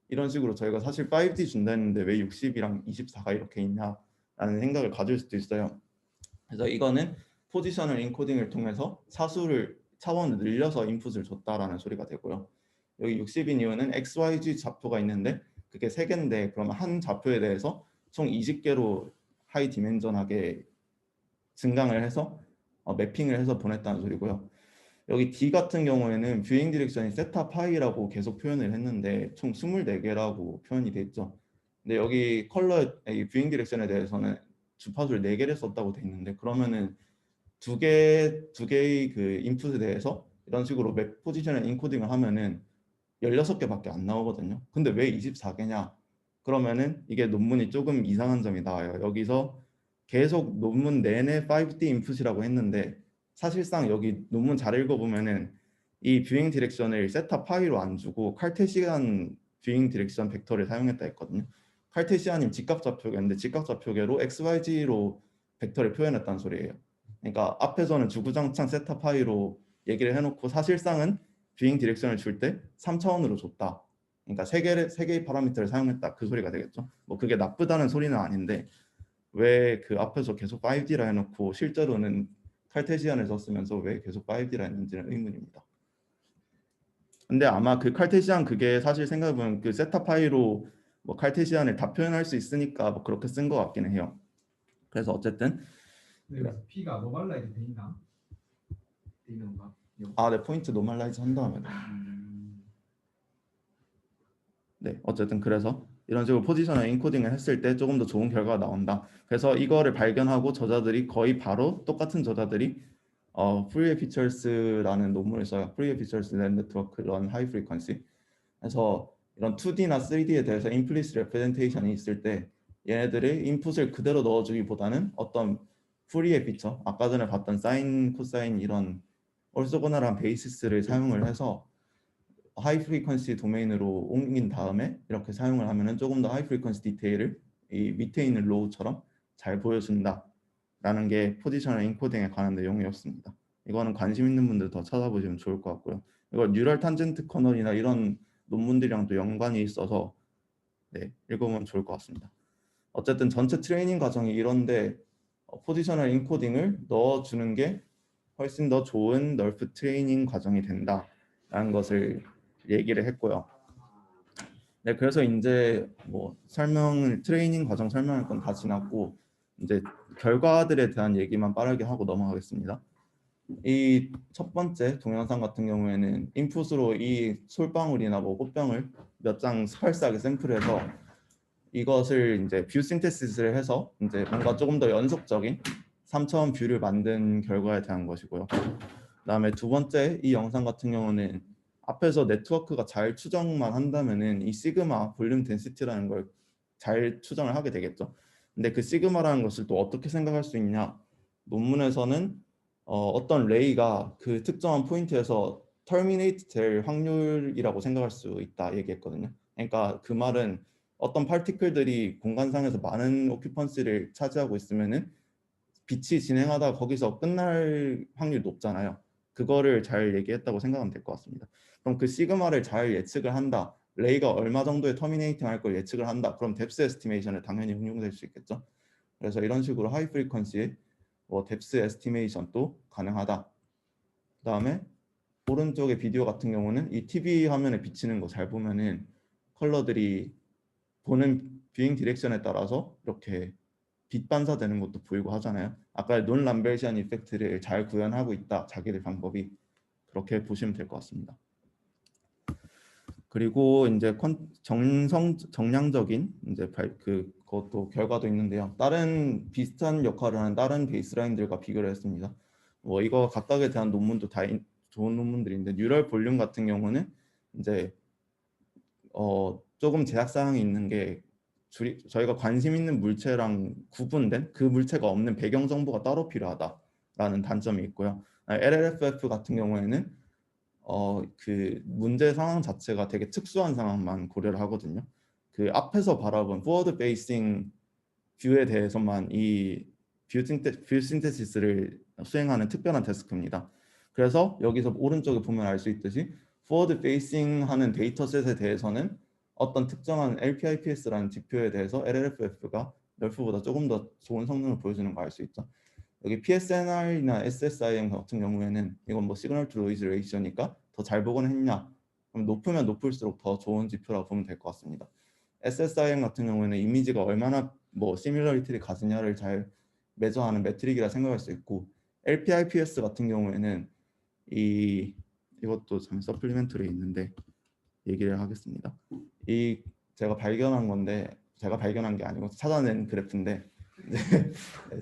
이런 식으로 저희가 사실 5D 준다 했는데 왜 60이랑 24가 이렇게 있냐라는 생각을 가질 수도 있어요. 그래서 이거는 포지셔널 인코딩을 통해서 차원을 늘려서 인풋을 줬다라는 소리가 되고요. 여기 60인 이유는 XYZ 좌표가 있는데 그게 3개인데 그러면 한 좌표에 대해서 총 20개로 하이 디멘전하게 증강을 해서 매핑을 해서 보냈다는 소리고요. 여기 D 같은 경우에는 뷰잉 디렉션이 세타 파이라고 계속 표현을 했는데 총 24개라고 표현이 돼 있죠. 근데 여기 컬러의 뷰잉 디렉션에 대해서는 주파수를 4개를 썼다고 돼 있는데 그러면은 두 개의 그 인풋에 대해서 이런 식으로 맵 포지션을 인코딩을 하면은 16개밖에 안 나오거든요. 근데 왜 24개냐? 그러면은 이게 논문이 조금 이상한 점이 나와요. 여기서 계속 논문 내내 5D 인풋이라고 했는데 사실상 여기 논문 잘 읽어보면은 이 뷰잉 디렉션을 세타 파이로 안 주고 칼테시안 뷰잉 디렉션 벡터를 사용했다 했거든요. 칼테시안이면 직각좌표계인데 직각좌표계로 XYZ로 벡터를 표현했다는 소리예요. 그러니까 앞에서는 주구장창 세타 파이로 얘기를 해놓고 사실상은 뷰잉 디렉션을 줄 때 3차원으로 줬다. 그러니까 세 개의 파라미터를 사용했다. 그 소리가 되겠죠. 뭐 그게 나쁘다는 소리는 아닌데 왜 그 앞에서 계속 5D라 해놓고 실제로는 칼테시안을 썼으면서 왜 계속 5D라 했는지는 의문입니다. 근데 아마 그 칼테시안 그게 사실 생각해보면 그 세타 파이로 뭐 칼테시안을 다 표현할 수 있으니까 뭐 그렇게 쓴 것 같기는 해요. 그래서 어쨌든 네, P가 노멀라이즈 돼 있나? 돼 있는 건가? 네, 포인트 노멀라이즈 한 다음에 네, 어쨌든 그래서 이런 식으로 포지셔널 인코딩을 했을 때 조금 더 좋은 결과가 나온다. 그래서 이거를 발견하고 저자들이 거의 바로 똑같은 저자들이 Fourier Features라는 논문을 써요. Fourier Features Network Run High Frequency. 그래서 이런 2D나 3D에 대해서 implicit representation이 있을 때 얘네들의 인풋을 그대로 넣어주기보다는 어떤 Fourier 피처, 아까 전에 봤던 사인, 코사인 이런 orthogonal한 베이시스를 사용을 해서 하이 프리퀀시 도메인으로 옮긴 다음에 이렇게 사용을 하면은 조금 더 하이 프리퀀시 디테일을 이 밑에 있는 로우처럼 잘 보여준다라는 게 포지셔널 인코딩에 관한 내용이었습니다. 이거는 관심 있는 분들 더 찾아보시면 좋을 것 같고요. 이거 뉴럴 탄젠트 커널이나 이런 논문들이랑도 연관이 있어서 네, 읽어보면 좋을 것 같습니다. 어쨌든 전체 트레이닝 과정이 이런데 포지셔널 인코딩을 넣어주는 게 훨씬 더 좋은 널프 트레이닝 과정이 된다라는 것을 얘기를 했고요. 네, 그래서 이제 뭐 트레이닝 과정 설명할 건 다 지났고 이제 결과들에 대한 얘기만 빠르게 하고 넘어가겠습니다. 이 첫 번째 동영상 같은 경우에는 인풋으로 이 솔방울이나 뭐 꽃병을 몇 장 스팔스하게 샘플해서 이것을 이제 뷰 신테시스를 해서 이제 뭔가 조금 더 연속적인 3차원 뷰를 만든 결과에 대한 것이고요. 그다음에 두 번째 이 영상 같은 경우는 앞에서 네트워크가 잘 추정만 한다면은 이 시그마 볼륨 덴시티라는 걸 잘 추정을 하게 되겠죠. 근데 그 시그마라는 것을 또 어떻게 생각할 수 있냐? 논문에서는 어떤 레이가 그 특정한 포인트에서 터미네이트 될 확률이라고 생각할 수 있다 얘기했거든요. 그러니까 그 말은 어떤 파티클들이 공간상에서 많은 오큐펀시를 차지하고 있으면은 빛이 진행하다가 거기서 끝날 확률이 높잖아요. 그거를 잘 얘기했다고 생각하면 될 것 같습니다. 그럼 그 시그마를 잘 예측을 한다. 레이가 얼마 정도의 터미네이팅 할 걸 예측을 한다. 그럼 뎁스 에스티메이션에 당연히 응용될 수 있겠죠. 그래서 이런 식으로 하이 프리퀀시의 뎁스 에스티메이션도 가능하다. 그다음에 오른쪽의 비디오 같은 경우는 이 TV 화면에 비치는 거 잘 보면은 컬러들이 보는 뷰잉 디렉션에 따라서 이렇게 빛 반사되는 것도 보이고 하잖아요. 아까 논 람벨시안 이펙트를 잘 구현하고 있다. 자기들 방법이 그렇게 보시면 될 것 같습니다. 그리고 이제 정량적인 이제 그것도 결과도 있는데요. 다른 비슷한 역할을 하는 다른 베이스라인들과 비교를 했습니다. 뭐 이거 각각에 대한 논문도 다 좋은 논문들인데 뉴럴 볼륨 같은 경우는 이제 조금 제약 사항이 있는 게 저희가 관심 있는 물체랑 구분된 그 물체가 없는 배경 정보가 따로 필요하다라는 단점이 있고요. LLFF 같은 경우에는 그 문제 상황 자체가 되게 특수한 상황만 고려를 하거든요. 그 앞에서 바라본 포워드 베이싱 뷰에 대해서만 이 뷰 신테시스를 수행하는 특별한 데스크입니다. 그래서 여기서 오른쪽에 보면 알 수 있듯이 포워드 베이싱 하는 데이터셋에 대해서는 어떤 특정한 LPIPS라는 지표에 대해서 LLFF가 널프보다 조금 더 좋은 성능을 보여주는 거 알 수 있죠. 여기 PSNR이나 SSIM 같은 경우에는 이건 뭐 시그널 투 노이즈 레이셔니까 더 잘 보곤 했냐? 그럼 높으면 높을수록 더 좋은 지표라고 보면 될 것 같습니다. SSIM 같은 경우에는 이미지가 얼마나 뭐 시뮬러리티를 가지냐를 잘 매저하는 매트릭이라 생각할 수 있고 LPIPS 같은 경우에는 이것도 참 서플리멘터리 있는데 얘기를 하겠습니다. 이 제가 발견한 건데 제가 발견한 게 아니고 찾아낸 그래프인데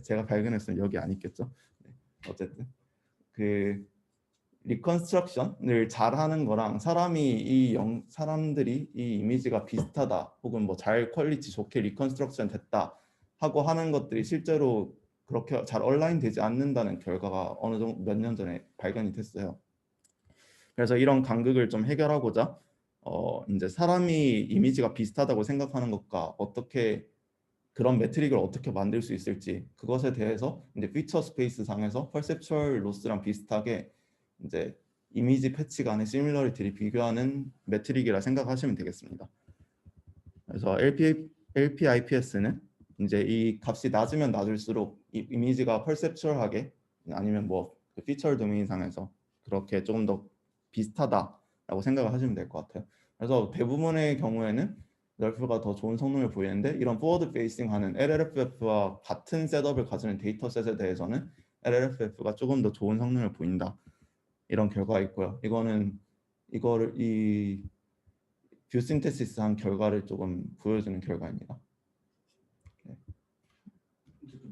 제가 발견했으면 여기 안 있겠죠. 어쨌든 그 리컨스트럭션을 잘하는 거랑 사람들이 이 이미지가 비슷하다 혹은 뭐 잘 퀄리티 좋게 리컨스트럭션 됐다 하고 하는 것들이 실제로 그렇게 잘 얼라인 되지 않는다는 결과가 어느 정도 몇 년 전에 발견이 됐어요. 그래서 이런 간극을 좀 해결하고자 이제 사람이 이미지가 비슷하다고 생각하는 것과 어떻게 그런 매트릭을 어떻게 만들 수 있을지 그것에 대해서 이제 피처 스페이스 상에서 퍼셉추얼 로스랑 비슷하게 이제 이미지 패치 간의 시뮬러리티를 비교하는 매트릭이라 생각하시면 되겠습니다. 그래서 LPIPS는 이제 이 값이 낮으면 낮을수록 이 이미지가 퍼셉추얼하게 아니면 뭐 피처 도메인 상에서 그렇게 조금 더 비슷하다라고 생각을 하시면 될 것 같아요. 그래서 대부분의 경우에는 널프가 더 좋은 성능을 보이는데 이런 포워드 페이싱 하는 LLFF와 같은 셋업을 가지는 데이터셋에 대해서는 LLFF가 조금 더 좋은 성능을 보인다. 이런 결과가 있고요. 이거를 이 뷰 신테시스 한 결과를 조금 보여주는 결과입니다. 네.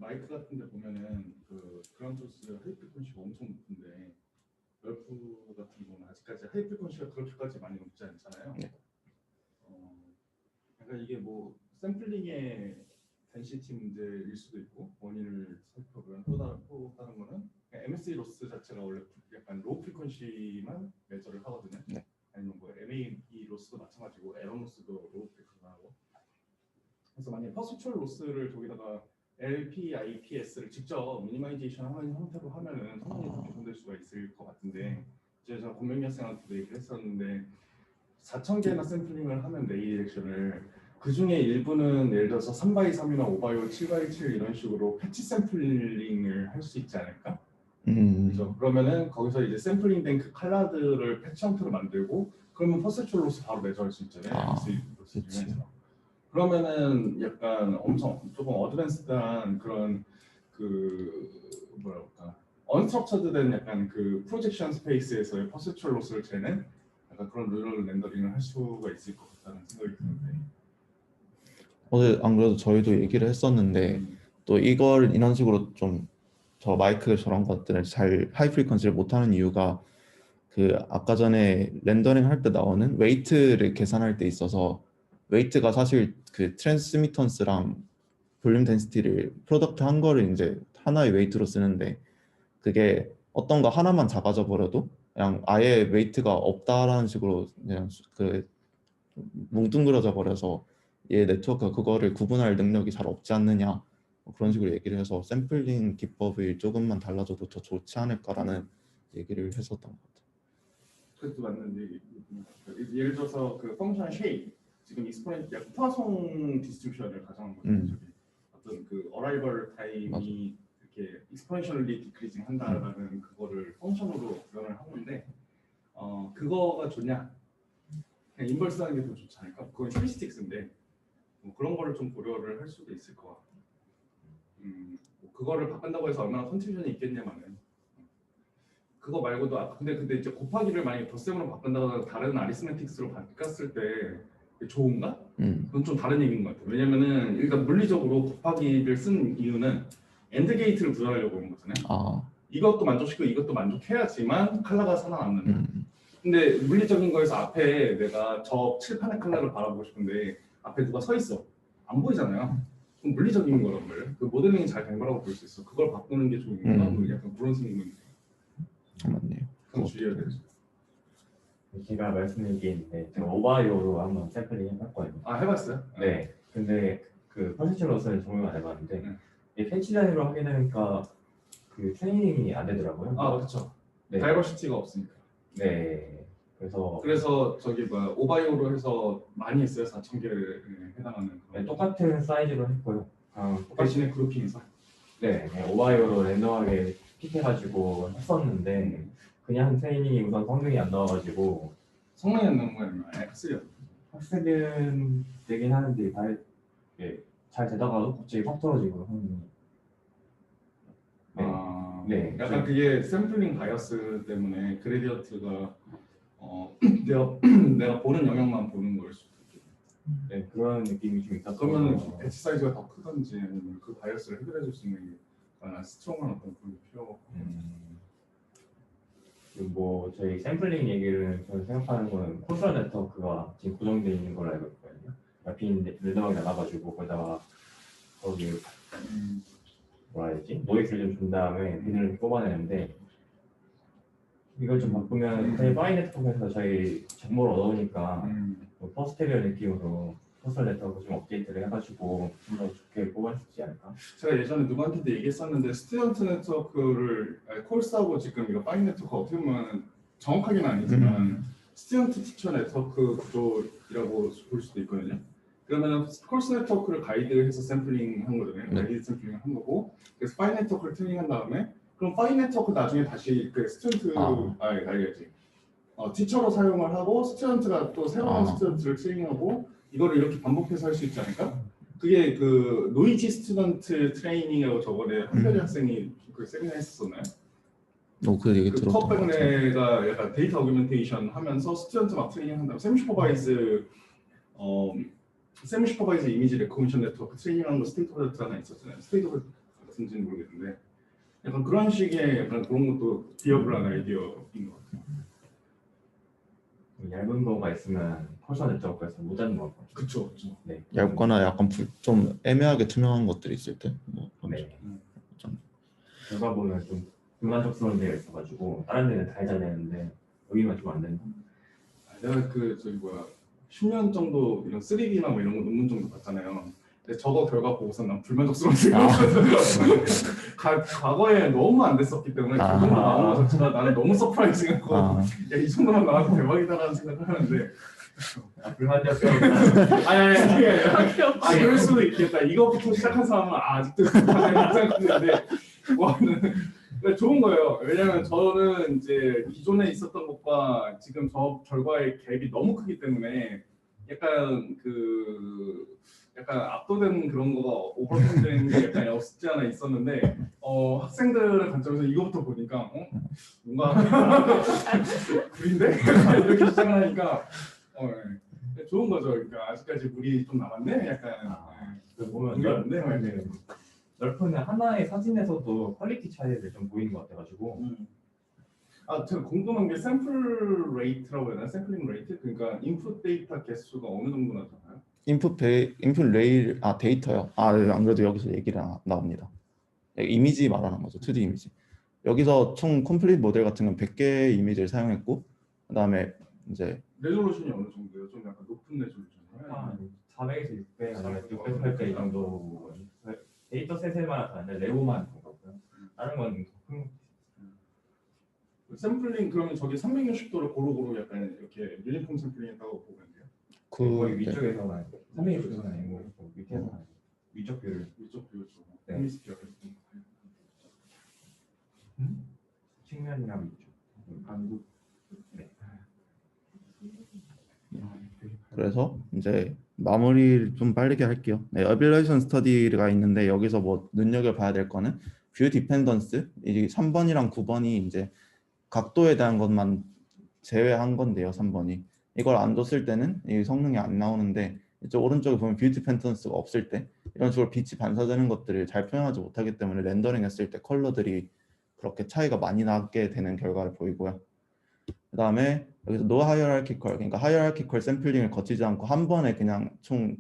마이크 같은데 보면은 그라운드 소스 하이 프리퀀시가 엄청 높은데 럴프 같은 경우는 아직까지 하이 프리퀀시가 그렇게까지 많이 높지 않잖아요. 네. 그러니까 이게 뭐 샘플링의 덴시티 문제일 수도 있고 원인을 살펴보면 또 다른 거는 MSE 로스 자체가 원래 약간 로우 프리퀀시만 매저를 하거든요. 네. 아니면 뭐 MAE 로스도 마찬가지고 에러 로스도 로우 프리퀀시하고. 그래서 만약에 퍼스츄얼 로스를 저기다가 LPIPS를 직접 미니마이제이션 하는 형태로 하면은 성능이 더 개선될 수가 있을 것 같은데 이제 제가 권명희 학생한테도 얘기를 했었는데 4,000개나 샘플링을 하면 메일 액션을 그 중에 일부는 예를 들어서 3x3이나 5x5, 7x7 이런 식으로 패치 샘플링을 할 수 있지 않을까? 그렇죠. 그러면은 거기서 이제 샘플링된 그 칼라드를 패치 형태로 만들고 그러면 퍼스츄얼 로스 바로 매저할 수 있잖아요. 그치. 그러면은 약간 엄청 조금 어드밴스드한 그런 뭐랄까 언스트럭처드된 약간 그 프로젝션 스페이스에서의 퍼스츄얼 로스를 재는 약간 그런 루럴 렌더링을 할 수가 있을 것 같다는 생각이 드는데. 어제 안 그래도 저희도 얘기를 했었는데 또 이걸 이런 식으로 좀 저 마이크 저런 것들을 잘 하이 프리퀀시를 못하는 이유가 그 아까 전에 렌더링 할 때 나오는 웨이트를 계산할 때 있어서 웨이트가 사실 그 트랜스미턴스랑 볼륨 덴시티를 프로덕트 한 거를 이제 하나의 웨이트로 쓰는데 그게 어떤 거 하나만 작아져 버려도 그냥 아예 웨이트가 없다라는 식으로 그냥 그 뭉뚱그려져 버려서 얘 네트워크가 그거를 구분할 능력이 잘 없지 않느냐 뭐 그런 식으로 얘기를 해서 샘플링 기법이 조금만 달라져도 더 좋지 않을까라는 얘기를 했었던 것 같아요. 그것도 맞는데 예를 들어서 그 펑션 쉐입 지금 익스포넨트 약간 포화송 디스트리뷰션을 가정한 거죠. 저기 어떤 그 어라이벌 타임이 맞아. 이렇게 익스포넨셜리 디크리징 한다라는 그거를 펑션으로 표현을 하는데 그거가 좋냐? 그냥 인버스 하는 게 더 좋지 않을까? 그건 휴리스틱스인데 뭐 그런 거를 좀 고려를 할 수도 있을 것 같고 뭐 그거를 바꾼다고 해서 얼마나 컨트리뷰션이 있겠냐마는 그거 말고도 근데 이제 곱하기를 만약에 덧셈으로 바꾼다거나 다른 아리스메틱스로 바꿨을 때 좋은가? 그건 좀 다른 얘기인 것 같아요. 왜냐면은 일단 물리적으로 곱하기를 쓴 이유는 엔드 게이트를 구현하려고 하는 거잖아요. 이것도 만족시키고 이것도 만족해야지만 컬러가 살아남는다. 근데 물리적인 거에서 앞에 내가 저 칠판의 컬러를 바라보고 싶은데 앞에 누가 서 있어. 안 보이잖아요. 그럼 물리적인 거란 말이에요. 그 모델링이 잘 된 거라고 볼 수 있어. 그걸 바꾸는 게 좋은가? 뭐 약간 그런 생각이 맞네요. 그건 주의해야 되죠. 제가 말씀드린 게 있는데 제가 오바이오로 한번 샘플링 해봤거든요. 아 해봤어요? 네. 근데 그 퍼센트 로스는 정말 안 해봤는데 이게 펜치 단위로 하게 되니까 그 트레이닝이 안 되더라고요. 아 그렇죠. 네. 다이버시티가 없으니까. 네. 그래서 저기 오바이오로 해서 많이 했어요. 4,000개를 해당하는. 네, 똑같은 사이즈로 했고요. 대신에 그룹핑해서. 네. 오바이오로 랜덤하게 픽해가지고 했었는데 그냥 트레이닝이 우선 성능이 안 나와가지고 성능이 안 나온 거 아니면 X요? 학습은 되긴 하는데 잘 되다가도 갑자기 확 떨어지고 성능이. 네. 약간 그게 샘플링 바이어스 때문에 그레디언트가 내가 보는 영역만 보는 걸 수도 있겠네. 네, 그런 느낌이 좀 있다. 그러면 배치 사이즈가 더 크던지 아니면 그 바이어스를 해결해 줄 수 있는 스트롱한 어떤 그런 게 필요하고. 뭐 저희 샘플링 얘기를 저는 생각하는 거는 콘솔 네트워크가 지금 고정되어 있는 걸로 알고 있거든요. 빈 랜덤하게 나가가지고 거기다가 거기 뭐라 해야 되지? 노이즈를 좀 준 다음에 빈을 뽑아내는데 이걸 좀 바꾸면 저희 파이 네트워크에서 저희 정보를 얻어오니까 뭐 퍼스테리어 느낌으로 콘솔 네트워크 좀 업데이트를 해가지고 좀 더 좋게 뽑을 수 있지 않을까? 제가 예전에 누구한테도 얘기했었는데 스튜던트 네트워크를 콜스하고 지금 이거 파이 네트워크 어떻게 보면 정확하게는 아니지만 스튜던트 티처 네트워크 구조라고 볼 수도 있거든요. 그러면 콜스 네트워크를 가이드해서 샘플링 한 거잖아요. 가이드 샘플링 한 거고 그래서 파이 네트워크를 트레이닝한 다음에 그럼 파이 네트워크 나중에 다시 그 스튜던트 알겠지. 티처로 사용을 하고 스튜던트가 또 새로운 스튜던트를 트레이닝하고 이거를 이렇게 반복해서 할 수 있지 않을까? 그게 그 노이지 스튜던트 트레이닝이라고 저번에 한별이 학생이 그 세미나 했었나요? 그 얘기 들었던 것 같아요. 컵백네가 약간 데이터 어규멘테이션 하면서 스튜던트 막 트레이닝 한다면 세미 슈퍼바이즈 이미지 레코그니션 네트워크 트레이닝하는 거 스테이트 오브 하나 있었잖아요. 스테이트 오브 같은지는 모르겠는데 약간 그런 식의 약간 그런 것도 비어블한 아이디어인 것 같아요. 얇은 거가 있으면 폴서 네트워크에서 못 잡는 거 같아요. 그쵸, 그쵸. 네. 얇거나 약간 좀 애매하게 투명한 것들이 있을 때 뭐 네. 좀 결과 보면 좀 불만족스러운 데가 있어가지고 다른 데는 다 해야 되는데 여기만 좀 안 된다. 내가 그 저기 뭐야 10년 정도 이런 3D나 뭐 이런 거 논문 정도 봤잖아요. 근데 저거 결과 보고서 난 불만족스러운 과거에 너무 안 됐었기 때문에 그 정도 나온 거 자체가 나는 너무 서프라이징하고 야, 이 정도만 나와도 대박이다라는 생각을 하는데 불만족스러운 아니 그럴 수도 있겠다. 이거부터 시작한 사람은 아직도 생각하는데 근데 좋은 거예요. 왜냐면 저는 이제 기존에 있었던 것과 지금 저 결과의 갭이 너무 크기 때문에 약간 압도된 그런 거가 오버캠된 게 약간 없지 않아 있었는데 학생들의 관점에서 이거부터 보니까 뭔가 구린데 이렇게 시작을 하니까 네. 좋은 거죠. 그러니까 아직까지 물이 좀 남았네. 약간 보면 물이 없네. 널프는 하나의 사진에서도 퀄리티 차이를 좀 보이는 것 같아가지고 제가 궁금한 게 샘플 레이트라고 해야 되나? 샘플링 레이트? 그러니까 인풋 데이터 개수가 어느 정도 나잖아요. 인풋 레일 데이터요. 네, 안 그래도 여기서 얘기를 나옵니다. 이미지 말하는 거죠. 2D 이미지. 여기서 총 컴플리트 모델 같은 건 100개의 이미지를 사용했고 그다음에 이제 레졸루션이 어느 정도예요? 좀 약간 높은 레졸루션이에요? 한 400에서 600 아니면 608개 정도 데이터 셋에만 아니라 레고만 본 거고요. 다른 건 샘플링 그러면 저기 360도를 고루고루 약간 이렇게 유니폼 샘플링했다고 보면 돼요? 거의 위쪽에서만 360도는 아니고 밑에서 위쪽 뷰를 위쪽 뷰죠. 네. 헤미스피어. 측면이랑 위쪽 한국. 네. 그래서 이제 마무리를 좀 빠르게 할게요. 네, 어빌레이션 스터디가 있는데 여기서 뭐 눈여겨봐야 될 거는 뷰 디펜던스, 이 3번이랑 9번이 이제 각도에 대한 것만 제외한 건데요. 3번이 이걸 안 줬을 때는 이 성능이 안 나오는데 이쪽 오른쪽에 보면 뷰 디펜던스가 없을 때 이런 식으로 빛이 반사되는 것들을 잘 표현하지 못하기 때문에 렌더링 했을 때 컬러들이 그렇게 차이가 많이 나게 되는 결과를 보이고요. 그 다음에 여기서 노 하이어라키컬, 그러니까 하이어라키컬 샘플링을 거치지 않고 한 번에 그냥 총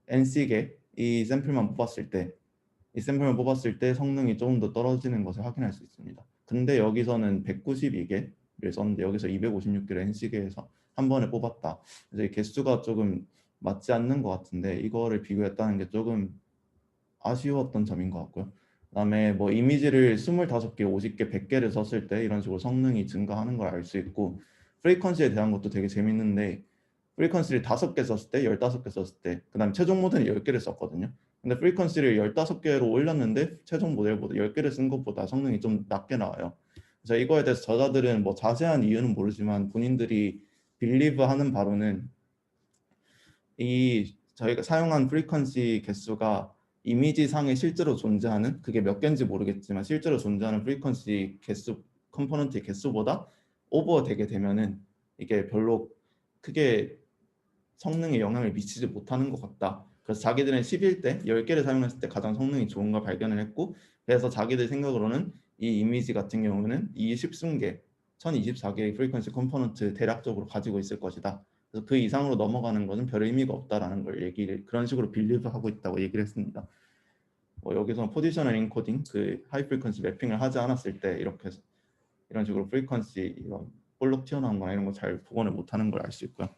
NC개 이 샘플만 뽑았을 때 성능이 조금 더 떨어지는 것을 확인할 수 있습니다. 근데 여기서는 192개를 썼는데 여기서 256개를 NC개에서 한 번에 뽑았다. 그래서 이 개수가 조금 맞지 않는 것 같은데 이거를 비교했다는 게 조금 아쉬웠던 점인 것 같고요. 그다음에 뭐 이미지를 25개, 50개, 100개를 썼을 때 이런 식으로 성능이 증가하는 걸 알 수 있고 프리퀀시에 대한 것도 되게 재밌는데 프리퀀시를 5개 썼을 때, 15개 썼을 때 그다음 최종 모델은 10개를 썼거든요. 근데 프리퀀시를 15개로 올렸는데 최종 모델보다 10개를 쓴 것보다 성능이 좀 낮게 나와요. 그래서 이거에 대해서 저자들은 뭐 자세한 이유는 모르지만 본인들이 빌리브하는 바로는 이 저희가 사용한 프리퀀시 개수가 이미지 상에 실제로 존재하는 그게 몇 개인지 모르겠지만 실제로 존재하는 프리퀀시 개수 컴포넌트의 개수보다 오버되게 되면은 이게 별로 크게 성능에 영향을 미치지 못하는 것 같다. 그래서 자기들은 11대 10개를 사용했을 때 가장 성능이 좋은 걸 발견을 했고 그래서 자기들 생각으로는 이 이미지 같은 경우는 이 10승계 1024개의 프리퀀시 컴포넌트 대략적으로 가지고 있을 것이다. 그래서 그 이상으로 넘어가는 것은 별 의미가 없다라는 걸 그런 식으로 빌리브하고 있다고 얘기를 했습니다. 여기서는 포지셔널 인코딩, 그 하이 프리퀀시 매핑을 하지 않았을 때 이런 식으로 프리퀀시 이런 볼록 튀어나온 거나 이런 거 잘 복원을 못하는 걸 알 수 있고요.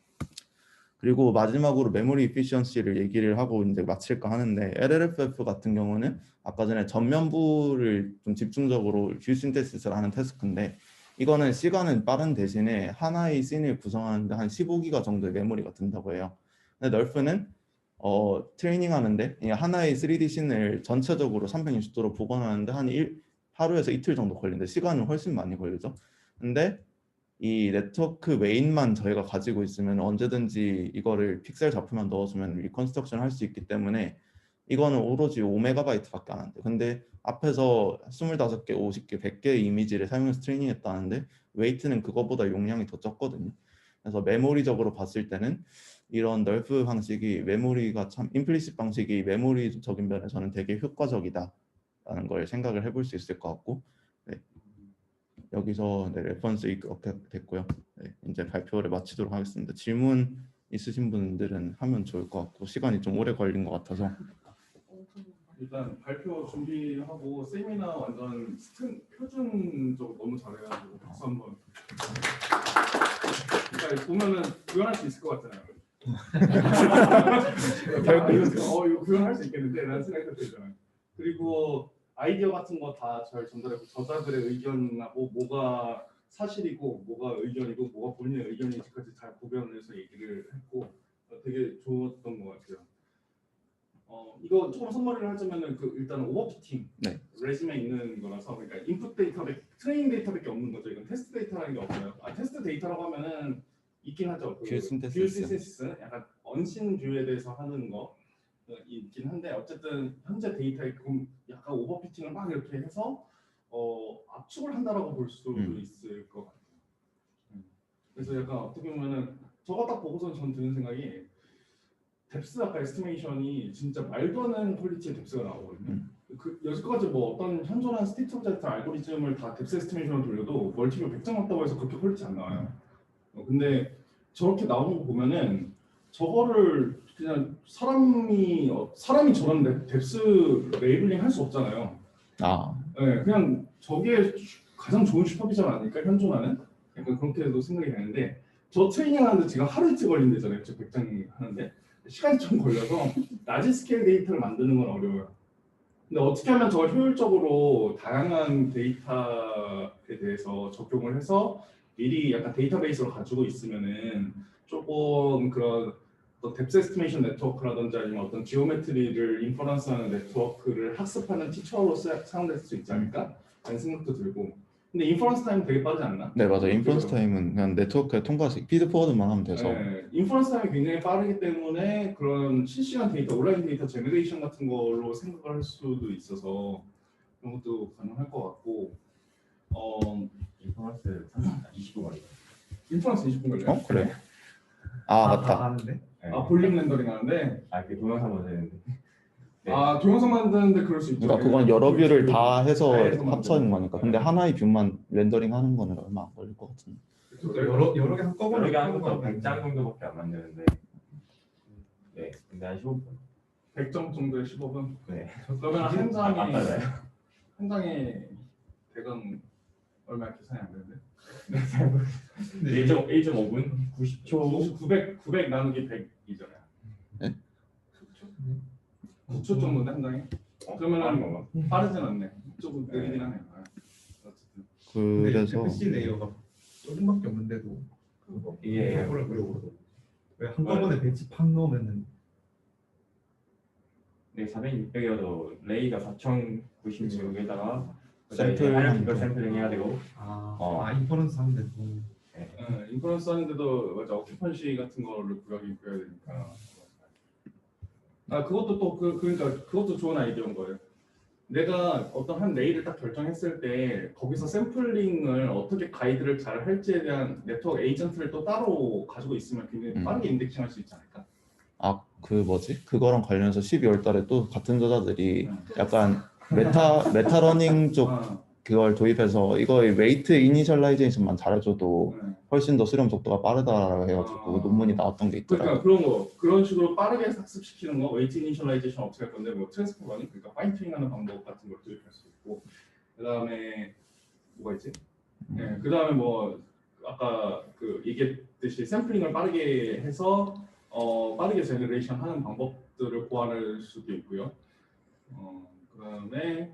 그리고 마지막으로 메모리 이피시언시를 얘기를 하고 이제 마칠까 하는데 LLFF 같은 경우는 아까 전에 전면부를 좀 집중적으로 뷰 신테시스를 하는 태스크인데 이거는 시간은 빠른 대신에 하나의 씬을 구성하는데 한 15기가 정도의 메모리가 든다고 해요. 근데 널프는 트레이닝 하는데 하나의 3D 씬을 전체적으로 360도로 복원하는데 하루에서 이틀 정도 걸리는데 시간은 훨씬 많이 걸리죠. 근데 이 네트워크 메인만 저희가 가지고 있으면 언제든지 이거를 픽셀 잡표만 넣어주면 리컨스트럭션 할 수 있기 때문에 이거는 오로지 5MB밖에 안 한대요. 근데 앞에서 25개, 50개, 100개의 이미지를 사용해서 트레이닝했다는데 웨이트는 그거보다 용량이 더 적거든요. 그래서 메모리적으로 봤을 때는 이런 널프 방식이 메모리가 참 임플리시트 방식이 메모리적인 면에서는 되게 효과적이다 라는 걸 생각을 해볼 수 있을 것 같고, 네. 여기서 네, 레퍼런스 이렇게 됐고요. 네, 이제 발표를 마치도록 하겠습니다. 질문 있으신 분들은 하면 좋을 것 같고 시간이 좀 오래 걸린 것 같아서. 일단 발표 준비하고 세미나 완전 표준적으로 너무 잘해가지고 박수 한번. 그러니까 보면은 구현할 수 있을 것 같잖아요. 이거 구현할 수 있겠는데 라는 생각이 들잖아요. 그리고 아이디어 같은 거 다 잘 전달했고 저자들의 의견하고 뭐가 사실이고 뭐가 의견이고 뭐가 본인의 의견인지까지 잘 구별해서 얘기를 했고 되게 좋았던 것 같아요. 이거 조금 선머리를 하자면은 일단 오버피팅 네. 레즘에 있는 거라서 그러니까 인풋 데이터 트레이닝 데이터밖에 없는 거죠. 이건 테스트 데이터라는 게 없어요. 테스트 데이터라고 하면은 있긴 하죠. 뷰 신테시스 약간 언신 뷰에 대해서 하는 거 있긴 한데 어쨌든 현재 데이터에 약간 오버피팅을 막 이렇게 해서 압축을 한다라고 볼 수도 있을 것 같아요. 그래서 약간 어떻게 보면은 저거 딱 보고서 전 드는 생각이 뎁스 아까 에스티메이션이 진짜 말도 안 되는 퀄리티의 뎁스가 나오거든요. 여기까지 뭐 어떤 현존한 스테이트 오브 데이터 알고리즘을 다 뎁스 에스티메이션으로 돌려도 멀티뷰 100장 맞다고 해서 그렇게 퀄리티 안 나와요. 근데 저렇게 나오는 거 보면은 저거를 그냥 사람이 저런 뎁스 레이블링 할 수 없잖아요. 네, 그냥 저게 가장 좋은 슈퍼비전 아닐까 현존하는? 약간 그렇게도 생각이 되는데 저 트레이닝 하는데 지금 하루 이틀 걸린대잖아요. 저 100장 하는데 시간이 좀 걸려서 라지 스케일 데이터를 만드는 건 어려워요. 근데 어떻게 하면 저걸 효율적으로 다양한 데이터에 대해서 적용을 해서 미리 약간 데이터베이스로 가지고 있으면은 조금 그런 뎁스 에스티메이션 네트워크라든지 아니면 어떤 지오메트리를 인퍼런스하는 네트워크를 학습하는 티처로 사용될 수 있지 않을까? 라는 생각도 들고. 근데 인퍼런스 타임은 되게 빠르지 않나? 네, 맞아요. 인퍼런스 타임은 그냥 네트워크에 통과해서 피드 포워드만 하면 돼서. 네, 인퍼런스 타임이 굉장히 빠르기 때문에 그런 실시간 데이터, 온라인 데이터 제너레이션 같은 걸로 생각을 할 수도 있어서 그런 것도 가능할 것 같고. 인퍼런스 20분 걸려요. 인퍼런스 20분 걸려요. 그래? 맞다. 아는데? 네. 볼링 렌더링 하는데. 그 동영상 만드는데. 네. 동영상 만드는데 그럴 수 있죠. 그러니까 그건 여러 뷰를 다 해서 다 해서 합쳐진 만드는 거니까. 근데 하나의 뷰만 렌더링 하는 거는 얼마 안 걸릴 것 같은데. 여러 개 한꺼번에 여러 개 하는 것도 하는 100장 정도밖에 안 만드는데. 네, 근데 한 15분. 100점 정도에 15분. 네. 그러면 한 맞아요. 장에 대강 얼마 계산이 안 되는데? 1.5분, 90초. 900 나누기 100이잖아요. 네? 9초 정도인데 한 장에? 그러면은 빠르진 않네. 조금 느리긴 하네요. 어쨌든. 그래서 FC 레이어가 조금밖에 없는데도 그거 이게 왜 한꺼번에 배치 팍 넣으면은 네, 400, 600이어도 레이가 4096에다가 샘플 샘플링 해야 되고. 인퍼런스 하는데도 인퍼런스 하는데도 맞아 오큐펀시 같은 거를 구하긴 구해야 되니까. 그것도 또 그러니까 그것도 좋은 아이디어인 거예요. 내가 어떤 한 레이를 딱 결정했을 때 거기서 샘플링을 어떻게 가이드를 잘 할지에 대한 네트워크 에이전트를 또 따로 가지고 있으면 굉장히 빠르게 인덱싱할 수 있지 않을까? 그거랑 관련해서 12월 달에 또 같은 저자들이 약간 메타 러닝 쪽 그걸 도입해서 이거의 웨이트 이니셜라이제이션만 잘해줘도 훨씬 더 수렴 속도가 빠르다라고 해가지고 논문이 나왔던 게 있더라고요. 그러니까 그런 식으로 빠르게 학습시키는 거 웨이트 이니셜라이제이션 어떻게 할 건데 뭐 트랜스포 러닝 그러니까 파인 튜닝하는 방법 같은 걸 도입할 수 있고 그다음에 뭐가 있지? 네, 그다음에 뭐 아까 얘기했듯이 샘플링을 빠르게 해서 빠르게 제너레이션 하는 방법들을 보완할 수도 있고요. 그다음에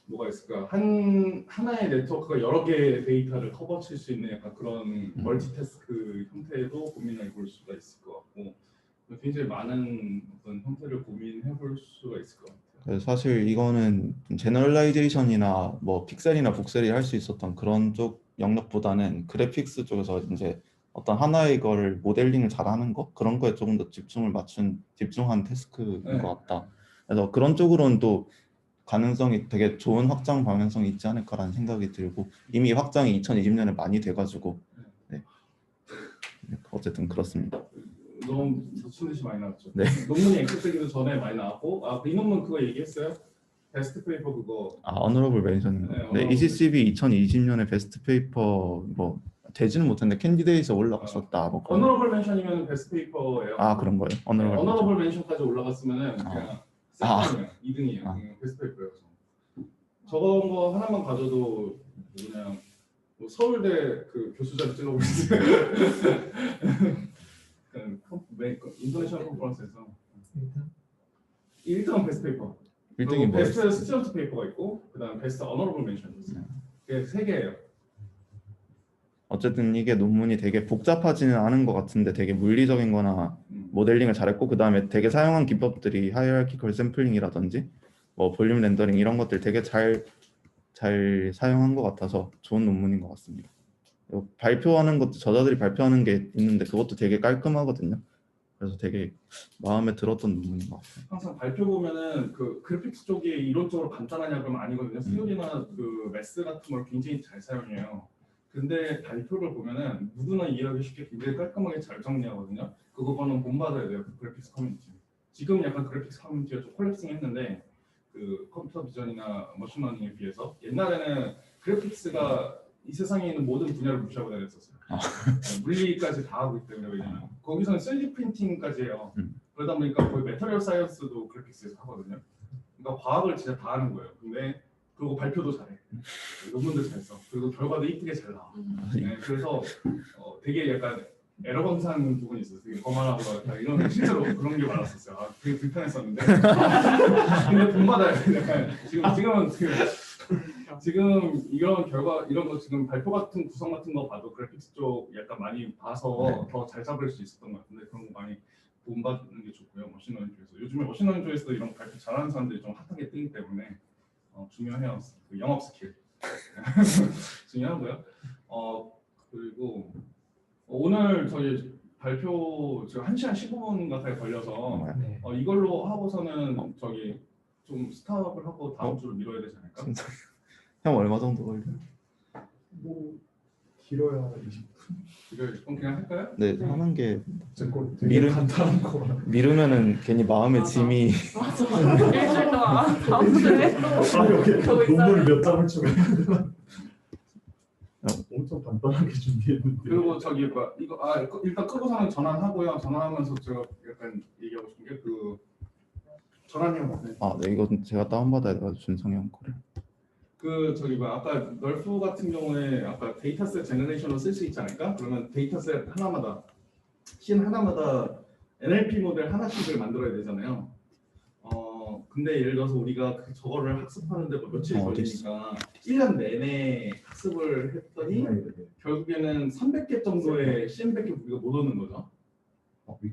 뭐가 있을까? 하나의 네트워크가 여러 개의 데이터를 커버칠 수 있는 약간 그런 멀티태스크 형태도 고민해 볼 수가 있을 것 같고 굉장히 많은 어떤 형태를 고민해 볼 수가 있을 것 같아요. 그래서 사실 이거는 제너럴라이제이션이나 뭐 픽셀이나 북셀이 할 수 있었던 그런 쪽 영역보다는 그래픽스 쪽에서 이제 어떤 하나의 거를 모델링을 잘하는 거 그런 거에 조금 더 집중한 태스크인 것 같다. 그래서 그런 쪽으로는 또 가능성이 되게 좋은 확장 방향성이 있지 않을까라는 생각이 들고 이미 확장이 2020년에 많이 돼가지고 네. 어쨌든 그렇습니다. 너무 미친 듯이 많이 나왔죠. 네. 논문이 엑셀되기도 전에 많이 나왔고 이 논문 그거 얘기했어요? 베스트 페이퍼 그거 어너러블 멘션인 거. 네, 네, honorable ECCB 2020년에 베스트 페이퍼 뭐 되지는 못했는데 캔디데이트에 올라갔었다. 뭐 그런. 어너러블 멘션이면 베스트 페이퍼예요. 그런 거예요. 어너러블. 어너러블 멘션까지 올라갔으면은 그냥 세컨이에요. 2등이에요. 베스트 페이퍼예요. 저런 거 하나만 가져도 그냥 뭐 서울대 그 교수자를 찔러보고 있어요. 인터내셔널 컨퍼런스에서 1등은 베스트 페이퍼. 1등이 그리고 뭐예요? 베스트 스튜던트 페이퍼가 있고 그다음 베스트 어너러블 멘션이 있어요. 그게 3개예요. 어쨌든 이게 논문이 되게 복잡하지는 않은 것 같은데 되게 물리적인 거나 모델링을 잘했고 그 다음에 되게 사용한 기법들이 하이어키컬 샘플링이라든지 뭐 볼륨 렌더링 이런 것들 되게 잘 사용한 것 같아서 좋은 논문인 것 같습니다. 그리고 발표하는 것도 저자들이 발표하는 게 있는데 그것도 되게 깔끔하거든요. 그래서 되게 마음에 들었던 논문인 것 같아요. 항상 발표 보면은 그 그래픽스 쪽이 이론적으로 간단하냐 그러면 아니거든요. 시오리나 그 매스 같은 걸 굉장히 잘 사용해요. 근데 발표를 보면은 누구나 이해하기 쉽게 굉장히 깔끔하게 잘 정리하거든요. 그거는 본받아야 돼요. 그 그래픽스 커뮤니티. 지금 약간 그래픽스 커뮤니티가 좀 콜랩싱했는데 그 컴퓨터 비전이나 머신러닝에 비해서 옛날에는 그래픽스가 이 세상에 있는 모든 분야를 무시하고 다녔었어요. 물리까지 다 하고 있기 때문에 왜냐면 거기서는 3D 프린팅까지 해요. 그러다 보니까 거의 메터리얼 사이언스도 그래픽스에서 하거든요. 그러니까 과학을 진짜 다 하는 거예요. 근데 그리고 발표도 잘해. 논문도 잘 써. 그리고 결과도 이쁘게 잘 나와. 네, 그래서 되게 약간 에러 감사한 부분이 있었어요. 되게 거만하고 이런 실제로 그런 게 많았었어요. 되게 불편했었는데. 근데 본받아야 돼. 약간 지금 이런 결과 이런 거 지금 발표 같은 구성 같은 거 봐도 그래픽스 쪽 약간 많이 봐서 더 잘 잡을 수 있었던 것 같은데 그런 거 많이 본받는 게 좋고요. 머신러닝 쪽에서 요즘에 머신러닝 쪽에서도 이런 발표 잘하는 사람들이 좀 핫하게 뜨기 때문에 중요해요. 그 영업 스킬 중요하고요. 그리고 오늘 저희 발표 지금 1시간 15분 가까이 걸려서 이걸로 하고서는 저기 좀 스탑을 하고 다음 주로 미뤄야 되지 않을까? 진짜. 형 얼마 정도 걸려요? 뭐 길어야 20분. 이걸 그냥 할까요? 네, 하는 게 제거 되게 간단한 거. 미루면은 괜히 마음의 짐이 맞아. 일주일 동안 다음 주에 저거 있어요. 논문을 몇 장을 찍어야 되나? 엄청 간단하게 준비했는데. 그리고 저기 뭐 이거 일단 끄고서는 전환하고요. 전환하면서 제가 약간 얘기하고 싶은 게 그 전환형 네, 이거 제가 다운받아야 돼가지고 준성이 형 거를. 그 저기 뭐 아까 널프 같은 경우에 아까 데이터셋 제너레이션으로 쓸 수 있지 않을까? 그러면 데이터셋 하나마다 씬 하나마다 NLP 모델 하나씩을 만들어야 되잖아요. 근데 예를 들어서 우리가 저거를 학습하는데 뭐 며칠이 걸리니까 1년 내내 학습을 했더니 결국에는 300개 정도의 씬밖에 우리가 못 얻는 거죠.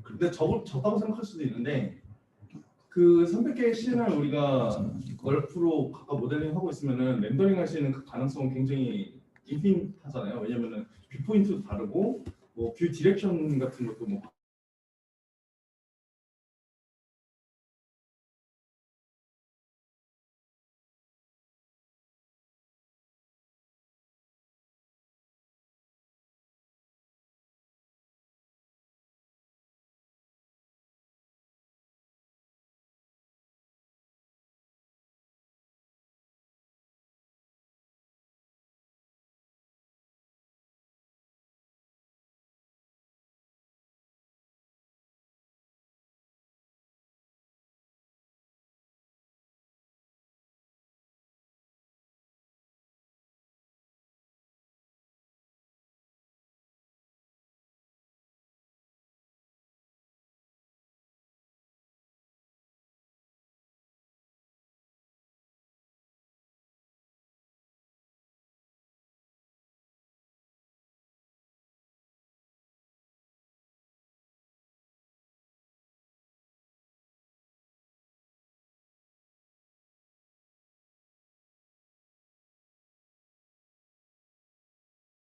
근데 적다고 생각할 수도 있는데 그 300개의 씬을 우리가 널프로 각각 모델링하고 있으면은 렌더링 할 수 있는 그 가능성은 굉장히 인피니트하잖아요. 왜냐면은 뷰 포인트도 다르고 뭐 뷰 디렉션 같은 것도 뭐